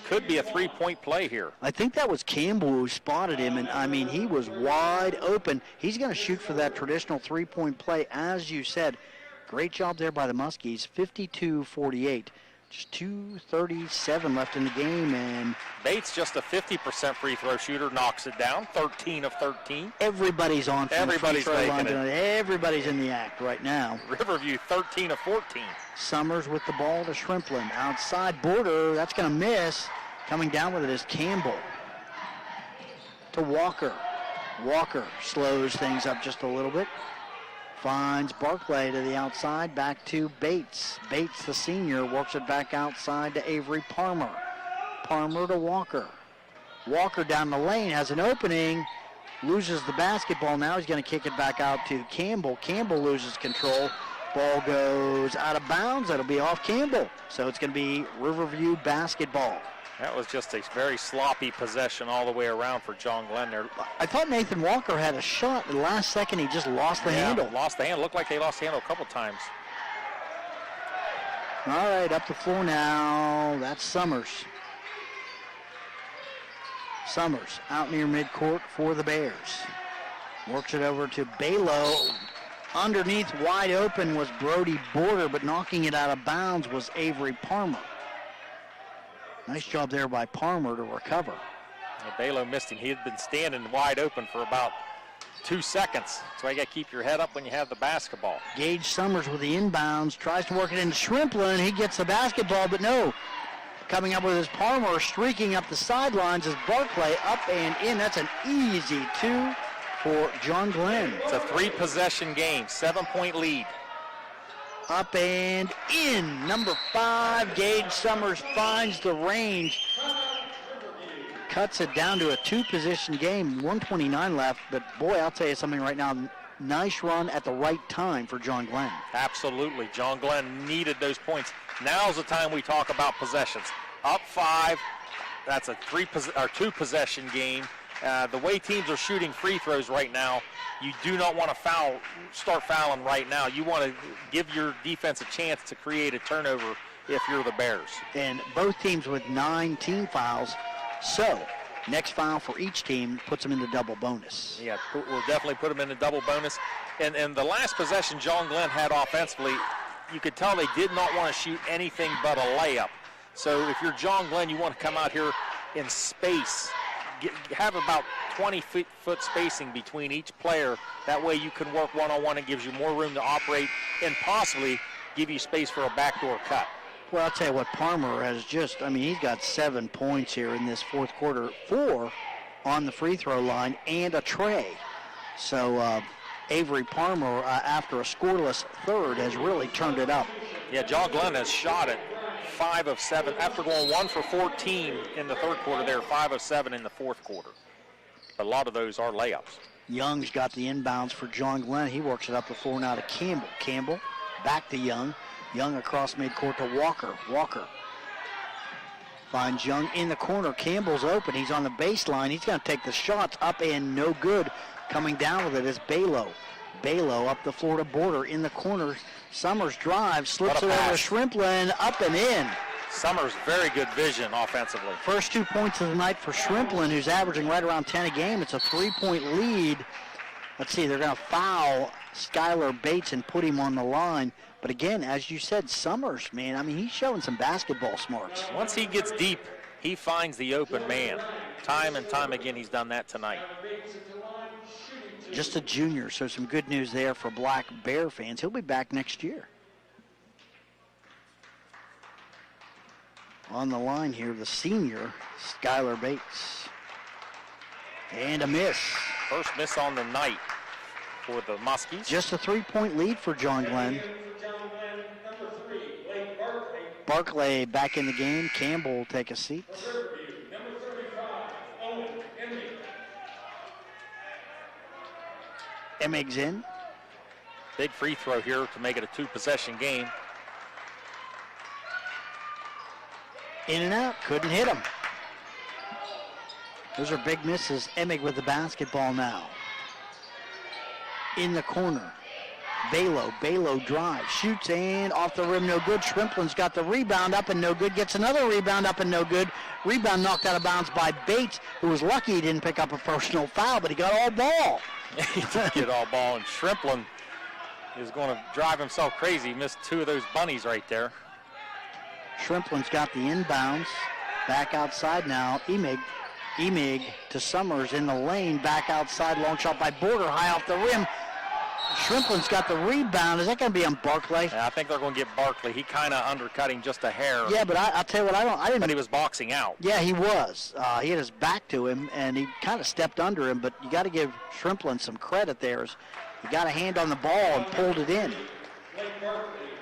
Could be a 3-point play here. I think that was Campbell who spotted him, and I mean, he was wide open. He's going to shoot for that traditional 3-point play, as you said. Great job there by the Muskies, 52-48. Just 2:37 left in the game, and Bates, just a 50% free throw shooter, knocks it down, 13 of 13. Everybody's on from Everybody's the free throw line making it. tonight. Everybody's in the act right now. Riverview, 13 of 14. Summers with the ball to Shrimplin. Outside Border, that's going to miss. Coming down with it is Campbell. To Walker. Walker slows things up just a little bit. Finds Barclay to the outside, back to Bates. Bates, the senior, works it back outside to Avery Palmer. Palmer to Walker. Walker down the lane, has an opening, loses the basketball. Now he's going to kick it back out to Campbell. Campbell loses control. Ball goes out of bounds. That'll be off Campbell. So it's going to be Riverview basketball. That was just a very sloppy possession all the way around for John Glenn there. I thought Nathan Walker had a shot. At the last second, he just lost the handle. Lost the handle. Looked like they lost the handle a couple times. All right, up the floor now. That's Summers. Summers out near midcourt for the Bears. Works it over to Balo. Underneath, wide open, was Brody Border, but knocking it out of bounds was Avery Palmer. Nice job there by Palmer to recover. Balo missed him. He had been standing wide open for about 2 seconds. So you got to keep your head up when you have the basketball. Gage Summers with the inbounds, tries to work it into Shrimplin. He gets the basketball, but no. Coming up with his Palmer, streaking up the sidelines is Barclay, up and in. That's an easy 2 for John Glenn. It's a 3-possession game, 7-point lead. Up and in. Number 5, Gage Summers finds the range. Cuts it down to a 2-position game, 1:29 left. But boy, I'll tell you something right now. Nice run at the right time for John Glenn. Absolutely. John Glenn needed those points. Now's the time we talk about possessions. Up 5. That's a 2-possession game. The way teams are shooting free throws right now, you do not want to start fouling right now. You want to give your defense a chance to create a turnover if you're the Bears. And both teams with 9 team fouls. So next foul for each team puts them in the double bonus. Yeah, we'll definitely put them in the double bonus. And the last possession John Glenn had offensively, you could tell they did not want to shoot anything but a layup. So if you're John Glenn, you want to come out here in space. Have about 20-foot spacing between each player. That way you can work one-on-one and gives you more room to operate and possibly give you space for a backdoor cut. Well, I'll tell you what, Parmer has just, I mean, he's got 7 points here in this fourth quarter, 4 on the free throw line and a tray. So Avery Parmer, after a scoreless third, has really turned it up. Yeah, John Glenn has shot it 5 of 7. After going 1 for 14 in the third quarter, they're 5 of 7 in the fourth quarter. But a lot of those are layups. Young's got the inbounds for John Glenn. He works it up the floor now to Campbell. Campbell back to Young. Young across midcourt to Walker. Walker finds Young in the corner. Campbell's open. He's on the baseline. He's going to take the shots up and no good. Coming down with it is Balo. Balo up the Florida border in the corner. Summers drives, slips it over to Shrimplin, up and in. Summers, very good vision offensively. First 2 points of the night for Shrimplin, who's averaging right around 10 a game. It's a 3-point lead. Let's see, they're going to foul Skylar Bates and put him on the line. But again, as you said, Summers, man, I mean, he's showing some basketball smarts. Once he gets deep, he finds the open man. Time and time again, he's done that tonight. Just a junior, so some good news there for Black Bear fans. He'll be back next year. On the line here, the senior, Skylar Bates. And a miss. First miss on the night for the Muskies. Just a 3-point lead for John Glenn. Barclay back in the game. Campbell will take a seat. Emmig's in. Big free throw here to make it a 2-possession game. In and out, couldn't hit him. Those are big misses. Emmig with the basketball now. In the corner. Balo drives, shoots, and off the rim, no good. Shrimplin's got the rebound up and no good. Gets another rebound up and no good. Rebound knocked out of bounds by Bates, who was lucky he didn't pick up a personal foul, but he got all ball. He did get all ball, and Shrimplin is going to drive himself crazy. He missed 2 of those bunnies right there. Shrimplin's got the inbounds. Back outside now. Emig to Summers in the lane. Back outside. Long shot by Border. High off the rim. Shrimplin's got the rebound. Is that going to be on Barclay? Yeah, I think they're going to get Barclay. He kind of undercut him just a hair. Yeah, but I'll tell you what, I didn't. But he was boxing out. Yeah, he was. He had his back to him, and he kind of stepped under him. But you got to give Shrimplin some credit there. He got a hand on the ball and pulled it in.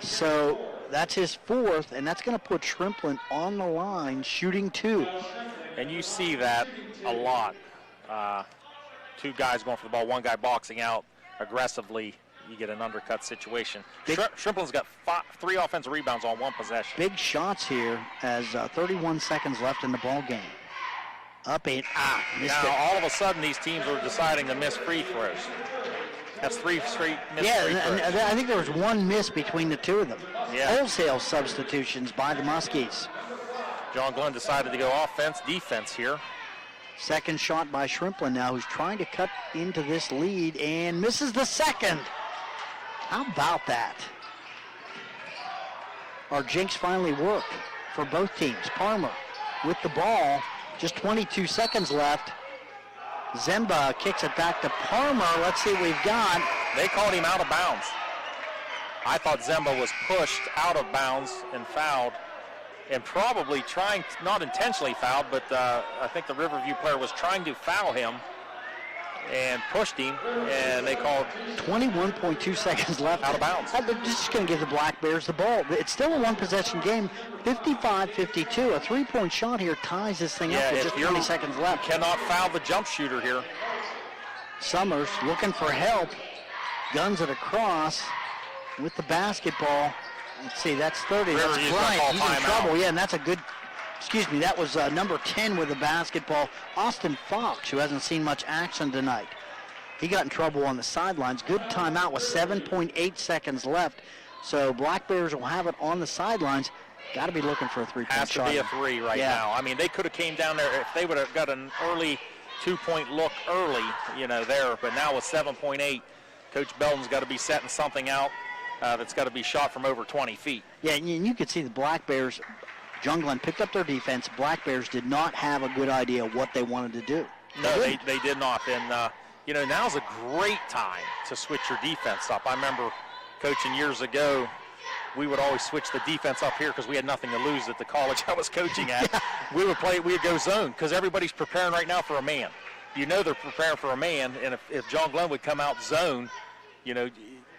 So that's his 4th, and that's going to put Shrimplin on the line, shooting 2. And you see that a lot. 2 guys going for the ball, 1 guy boxing out aggressively. You get an undercut situation. Shrimplin's got 3 offensive rebounds on 1 possession. Big shots here as 31 seconds left in the ball game. Up and missed now, it. all of a sudden, these teams are deciding to miss free throws. That's 3 straight missed free throws. And I think there was 1 miss between the 2 of them. Yeah. Wholesale substitutions by the Muskies. John Glenn decided to go offense, defense here. Second shot by Shrimplin now, who's trying to cut into this lead and misses the second. How about that? Our jinx finally worked for both teams. Parmer with the ball, just 22 seconds left. Zemba kicks it back to Parmer. Let's see what we've got. They called him out of bounds. I thought Zemba was pushed out of bounds and fouled. And probably trying, not intentionally fouled, but I think the Riverview player was trying to foul him and pushed him, and they called 21.2 seconds left. Out of bounds. They're just going to give the Black Bears the ball. It's still a 1-possession game, 55-52. A 3-point shot here ties this thing up with just 20 seconds left. Cannot foul the jump shooter here. Summers looking for help, guns it across with the basketball. Let's see, that's 30. That's Bryant. He's in trouble. Yeah, and that's a good, that was number 10 with the basketball. Austin Fox, who hasn't seen much action tonight. He got in trouble on the sidelines. Good timeout with 7.8 seconds left. So Black Bears will have it on the sidelines. got to be looking for a 3-point Has shot. to be a 3 right now. I mean, they could have came down there if they would have got an early 2-point look early, there. But now with 7.8, Coach Belden's got to be setting something out that's got to be shot from over 20 feet. Yeah, and you could see the Black Bears, John Glenn picked up their defense. Black Bears did not have a good idea what they wanted to do. No, they did not. And, now's a great time to switch your defense up. I remember coaching years ago, we would always switch the defense up here because we had nothing to lose at the college I was coaching at. We would go zone because everybody's preparing right now for a man. They're preparing for a man, and if John Glenn would come out zone,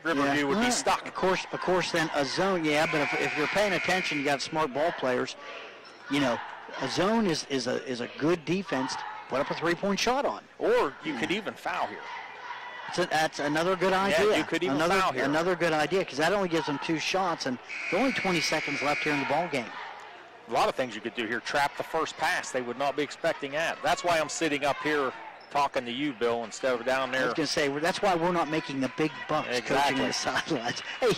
Riverview would be stuck. Of course, then a zone, but if you're paying attention, you got smart ball players, a zone is a good defense to put up a 3-point shot on. Or you could even foul here. That's another good idea. Yeah, you could even foul here. Another good idea, because that only gives them 2 shots, and there are only 20 seconds left here in the ball game. A lot of things you could do here. Trap the first pass. They would not be expecting that. That's why I'm sitting up here talking to you, Bill, instead of down there. I was going to say, that's why we're not making the big bucks coaching the sidelines. Hey,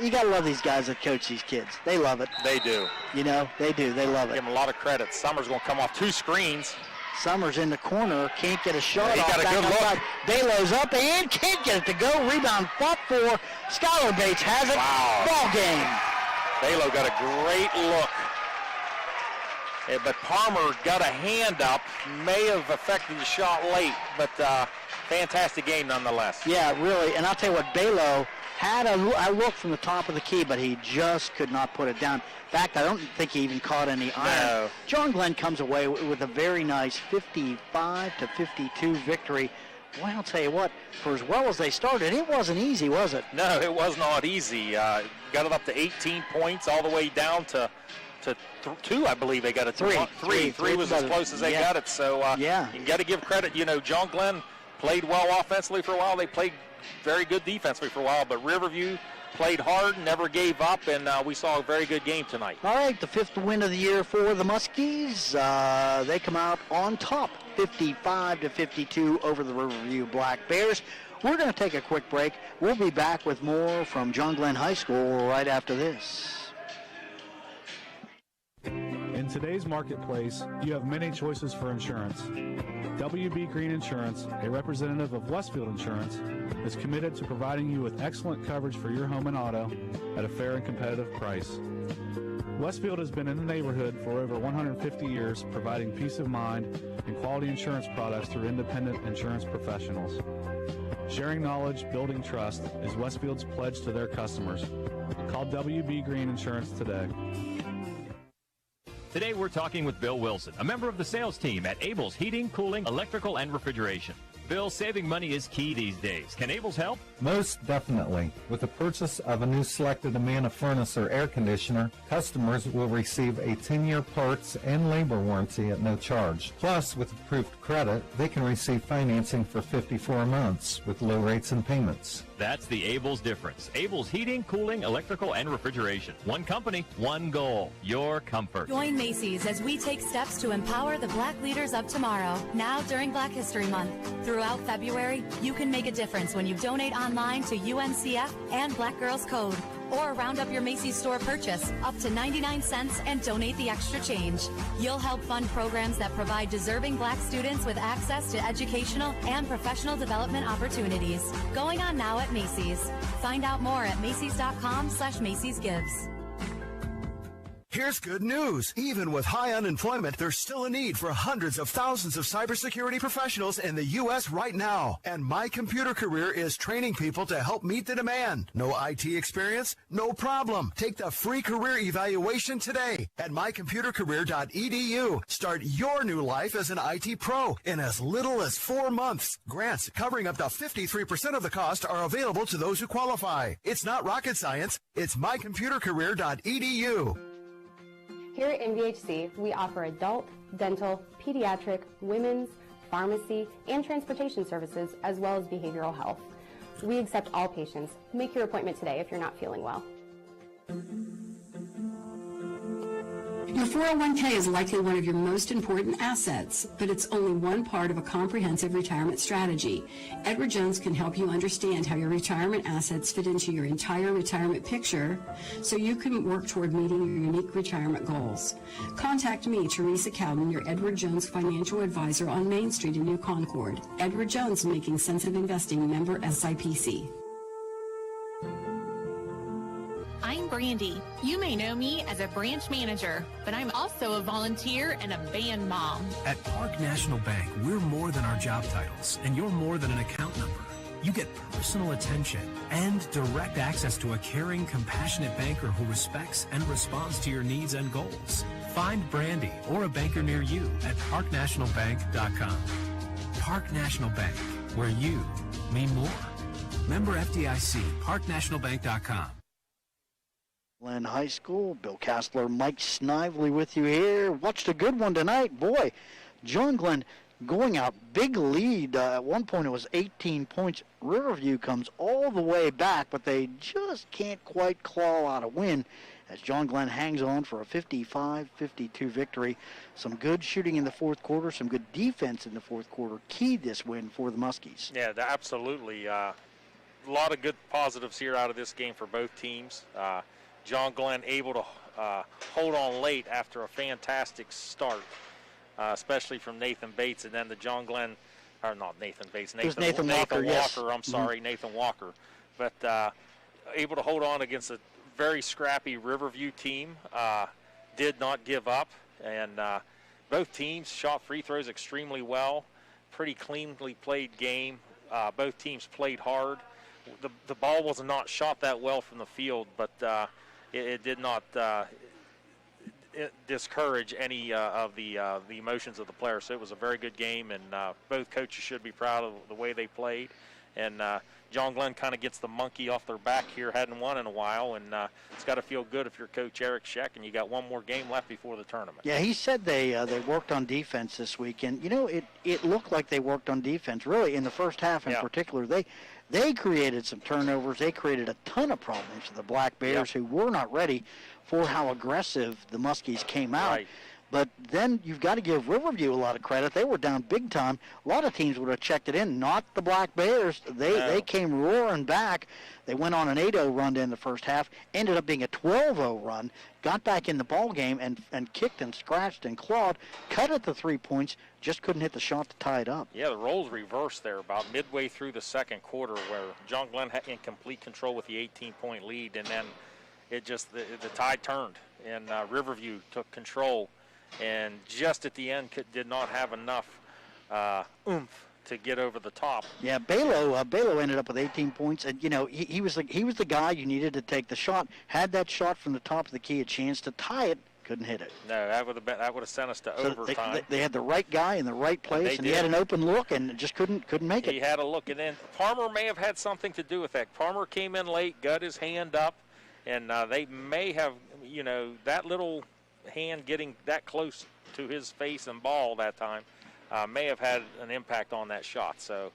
you got to love these guys that coach these kids. They love it. They do. They do. They love it. Give them a lot of credit. Summer's going to come off 2 screens. Summers in the corner, can't get a shot he off. Got a good look. Delo's up and can't get it to go. Rebound fought for. Skylar Bates has it. Wow. Ball game. Delo got a great look. But Palmer got a hand up, may have affected the shot late, but fantastic game nonetheless. Yeah, really. And I'll tell you what, Delo had a look from the top of the key, but he just could not put it down. In fact, I don't think he even caught any iron. No. John Glenn comes away with a very nice 55-52 victory. Boy, I'll tell you what, for as well as they started, it wasn't easy, was it? No, it was not easy. Got it up to 18 points all the way down to 2, I believe they got it. 3. 3 was as close as they got it. So you got to give credit. John Glenn played well offensively for a while. They played very good defensively for a while, but Riverview played hard, never gave up, and we saw a very good game tonight. All right, the 5th win of the year for the Muskies. They come out on top, 55-52 over the Riverview Black Bears. We're going to take a quick break. We'll be back with more from John Glenn High School right after this. In today's marketplace, you have many choices for insurance. WB Green Insurance, a representative of Westfield Insurance, is committed to providing you with excellent coverage for your home and auto at a fair and competitive price. Westfield has been in the neighborhood for over 150 years, providing peace of mind and quality insurance products through independent insurance professionals. Sharing knowledge, building trust is Westfield's pledge to their customers. Call WB Green Insurance today. Today we're talking with Bill Wilson, a member of the sales team at Abel's Heating, Cooling, Electrical, and Refrigeration. Bill, saving money is key these days. Can Abel's help? Most definitely. With the purchase of a new selected Amana furnace or air conditioner, customers will receive a 10-year parts and labor warranty at no charge. Plus, with approved credit, they can receive financing for 54 months with low rates and payments. That's the Abel's difference. Abel's Heating, Cooling, Electrical, and Refrigeration. One company, one goal, your comfort. Join Macy's as we take steps to empower the Black leaders of tomorrow, now during Black History Month. Throughout February, you can make a difference when you donate online to UNCF and Black Girls Code, or round up your Macy's store purchase up to 99 cents and donate the extra change. You'll help fund programs that provide deserving Black students with access to educational and professional development opportunities. Going on now at Macy's. Find out more at Macys.com/Macy'sGives. Here's good news. Even with high unemployment, there's still a need for hundreds of thousands of cybersecurity professionals in the U.S. right now. And My Computer Career is training people to help meet the demand. No IT experience? No problem. Take the free career evaluation today at mycomputercareer.edu. Start your new life as an IT pro in as little as 4 months. Grants covering up to 53% of the cost are available to those who qualify. It's not rocket science. It's mycomputercareer.edu. Here at MVHC, we offer adult, dental, pediatric, women's, pharmacy, and transportation services, as well as behavioral health. We accept all patients. Make your appointment today if you're not feeling well. Your 401k is likely one of your most important assets, but it's only one part of a comprehensive retirement strategy. Edward Jones can help you understand how your retirement assets fit into your entire retirement picture so you can work toward meeting your unique retirement goals. Contact me, Teresa Cowden, your Edward Jones financial advisor on Main Street in New Concord. Edward Jones, Making Sense of Investing, member SIPC. I'm Brandy. You may know me as a branch manager, but I'm also a volunteer and a band mom. At Park National Bank, we're more than our job titles, and you're more than an account number. You get personal attention and direct access to a caring, compassionate banker who respects and responds to your needs and goals. Find Brandy or a banker near you at parknationalbank.com. Park National Bank, where you mean more. Member FDIC, parknationalbank.com. Glen High School, Bill Castler, Mike Snively with you here. Watched a good one tonight. Boy, John Glenn going out, big lead. At one point it was 18 points. Riverview comes all the way back, but they just can't quite claw out a win as John Glenn hangs on for a 55-52 victory. Some good shooting in the fourth quarter, some good defense in the fourth quarter keyed this win for the Muskies. Yeah, absolutely. A lot of good positives here out of this game for both teams. John Glenn able to hold on late after a fantastic start, especially from Nathan Bates, and then the John Glenn, or not Nathan Bates, Nathan Walker, yes. I'm sorry, Mm-hmm. Nathan Walker. But able to hold on against a very scrappy Riverview team, did not give up, and both teams shot free throws extremely well. Pretty cleanly played game. Both teams played hard. The ball was not shot that well from the field, but it did not discourage any of the emotions of the players. So it was a very good game, and both coaches should be proud of the way they played. And John Glenn kind of gets the monkey off their back here, hadn't won in a while, and it's got to feel good if you're Coach Eric Scheck and you got one more game left before the tournament. Yeah, he said they worked on defense this week, and it looked like they worked on defense really in the first half in particular. They created some turnovers. They created a ton of problems for the Black Bears, who were not ready for how aggressive the Muskies came out. Right. But then you've got to give Riverview a lot of credit. They were down big time. A lot of teams would have checked it in, not the Black Bears. They came roaring back. They went on an 8-0 run in the first half, ended up being a 12-0 run, got back in the ball game and kicked and scratched and clawed, cut at the 3 points, just couldn't hit the shot to tie it up. Yeah, the roles reversed there about midway through the second quarter, where John Glenn had in complete control with the 18-point lead, and then it just the tide turned, and Riverview took control. And just at the end did not have enough oomph to get over the top. Yeah, Balo ended up with 18 points, and he was the guy you needed to take the shot. Had that shot from the top of the key, a chance to tie it, couldn't hit it. No, that would have sent us to overtime. They had the right guy in the right place, and he had an open look, and just couldn't make it. He had a look, and then Palmer may have had something to do with that. Palmer came in late, got his hand up, and they may have, that little hand getting that close to his face and ball that time may have had an impact on that shot. So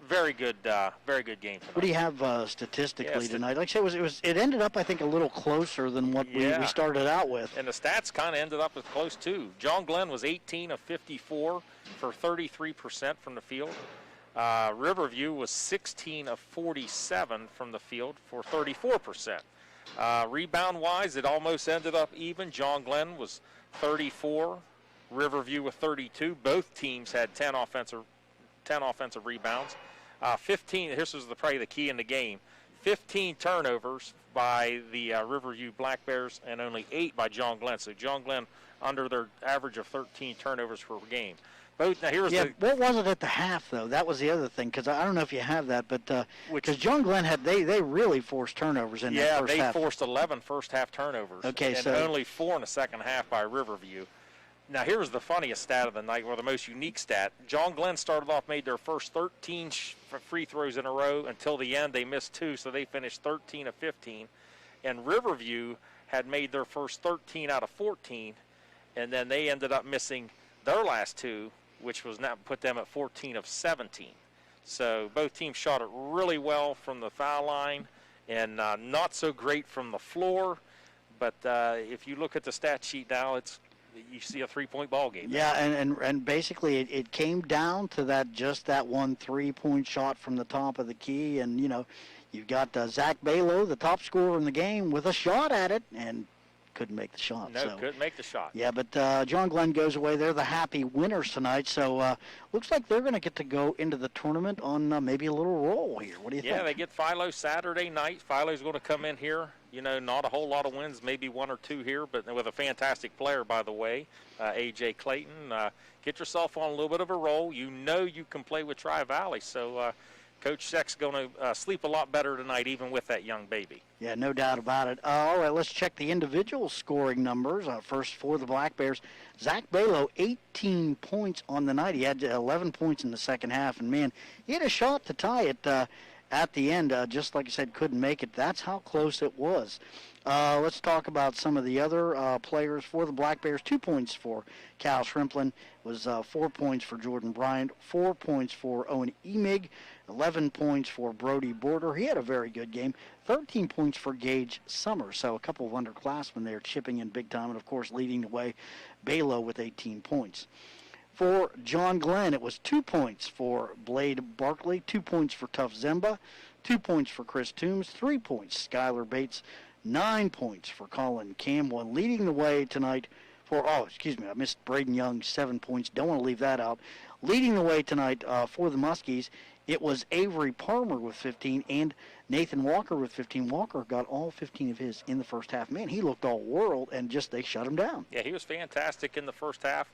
very good game tonight. What do you have statistically tonight? Like I said, it ended up, I think, a little closer than what we started out with. And the stats kind of ended up as close too. John Glenn was 18 of 54 for 33% from the field. Riverview was 16 of 47 from the field for 34%. Rebound-wise, it almost ended up even. John Glenn was 34, Riverview with 32. Both teams had 10 offensive rebounds. 15. This was probably the key in the game. 15 turnovers by the Riverview Black Bears, and only 8 by John Glenn. So John Glenn under their average of 13 turnovers per game. What was it at the half, though? That was the other thing, because I don't know if you have that, but because John Glenn they really forced turnovers in that first half. Yeah, they forced 11 first-half turnovers, and only 4 in the second half by Riverview. Now, here's the funniest stat of the night, or the most unique stat. John Glenn started off, made their first 13 free throws in a row. Until the end, they missed 2, so they finished 13 of 15. And Riverview had made their first 13 out of 14, and then they ended up missing their last 2, which was now put them at 14 of 17. So both teams shot it really well from the foul line, and not so great from the floor. but if you look at the stat sheet now, you see a 3-point ball game. Yeah, and basically it came down to that one 3-point shot from the top of the key, and you've got Zach Balo, the top scorer in the game, with a shot at it, and couldn't make the shot. No, couldn't make the shot. Yeah, but John Glenn goes away. They're the happy winners tonight, so looks like they're going to get to go into the tournament on maybe a little roll here. What do you think? Yeah, they get Philo Saturday night. Philo's going to come in here. Not a whole lot of wins, maybe 1 or 2 here, but with a fantastic player, by the way, A.J. Clayton. Get yourself on a little bit of a roll. You can play with Tri-Valley, so Coach Sheck's going to sleep a lot better tonight, even with that young baby. Yeah, no doubt about it. All right, let's check the individual scoring numbers. First for the Black Bears, Zach Balo, 18 points on the night. He had 11 points in the second half, and, man, he had a shot to tie it at the end. Just like I said, couldn't make it. That's how close it was. Let's talk about some of the other players for the Black Bears. 2 points for Cal Shrimplin. It was 4 points for Jordan Bryant, 4 points for Owen Emig, 11 points for Brody Border. He had a very good game. 13 points for Gage Summers. So a couple of underclassmen there chipping in big time, and, of course, leading the way, Balo with 18 points. For John Glenn, it was 2 points for Blade Barkley, 2 points for Tough Zemba, 2 points for Chris Toombs, 3 points Skylar Bates, 9 points for Colin Camwell. Leading the way tonight I missed Braden Young, 7 points. Don't want to leave that out. Leading the way tonight for the Muskies, it was Avery Palmer with 15 and Nathan Walker with 15. Walker got all 15 of his in the first half. Man, he looked all world, and they shut him down. Yeah, he was fantastic in the first half.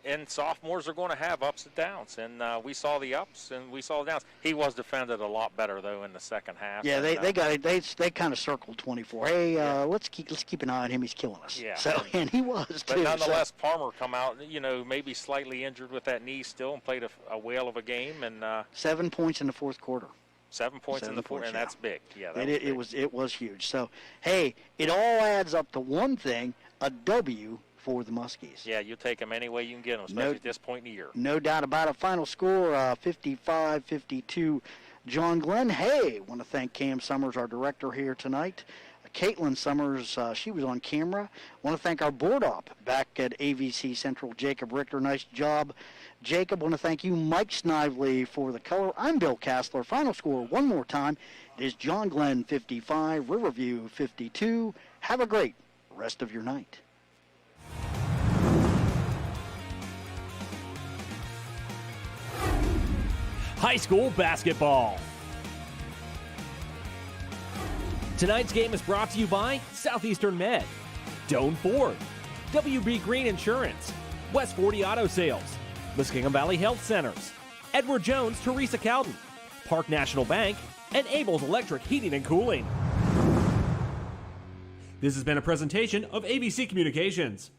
And sophomores are going to have ups and downs, and we saw the ups and we saw the downs. He was defended a lot better though in the second half. Yeah, they got it. They kind of circled 24. Hey, let's keep an eye on him. He's killing us. Yeah. So and he was but too. Nonetheless, Palmer come out, maybe slightly injured with that knee still, and played a whale of a game. And 7 points in the fourth quarter. 7 points in the fourth, and that's big. Yeah, it was huge. So hey, it all adds up to one thing: a W for the Muskies. Yeah, you'll take them any way you can get them, especially at this point in the year. No doubt about it. Final score, 55-52. John Glenn. Hey, want to thank Cam Summers, our director here tonight. Caitlin Summers, she was on camera. Want to thank our board op back at AVC Central, Jacob Richter. Nice job, Jacob. Want to thank you, Mike Snively, for the color. I'm Bill Castler. Final score one more time. It is John Glenn 55, Riverview 52. Have a great rest of your night. High school basketball. Tonight's game is brought to you by Southeastern Med, Doane Ford, WB Green Insurance, West 40 Auto Sales, Muskingum Valley Health Centers, Edward Jones, Teresa Cowden, Park National Bank, and Abel's Electric Heating and Cooling. This has been a presentation of ABC Communications.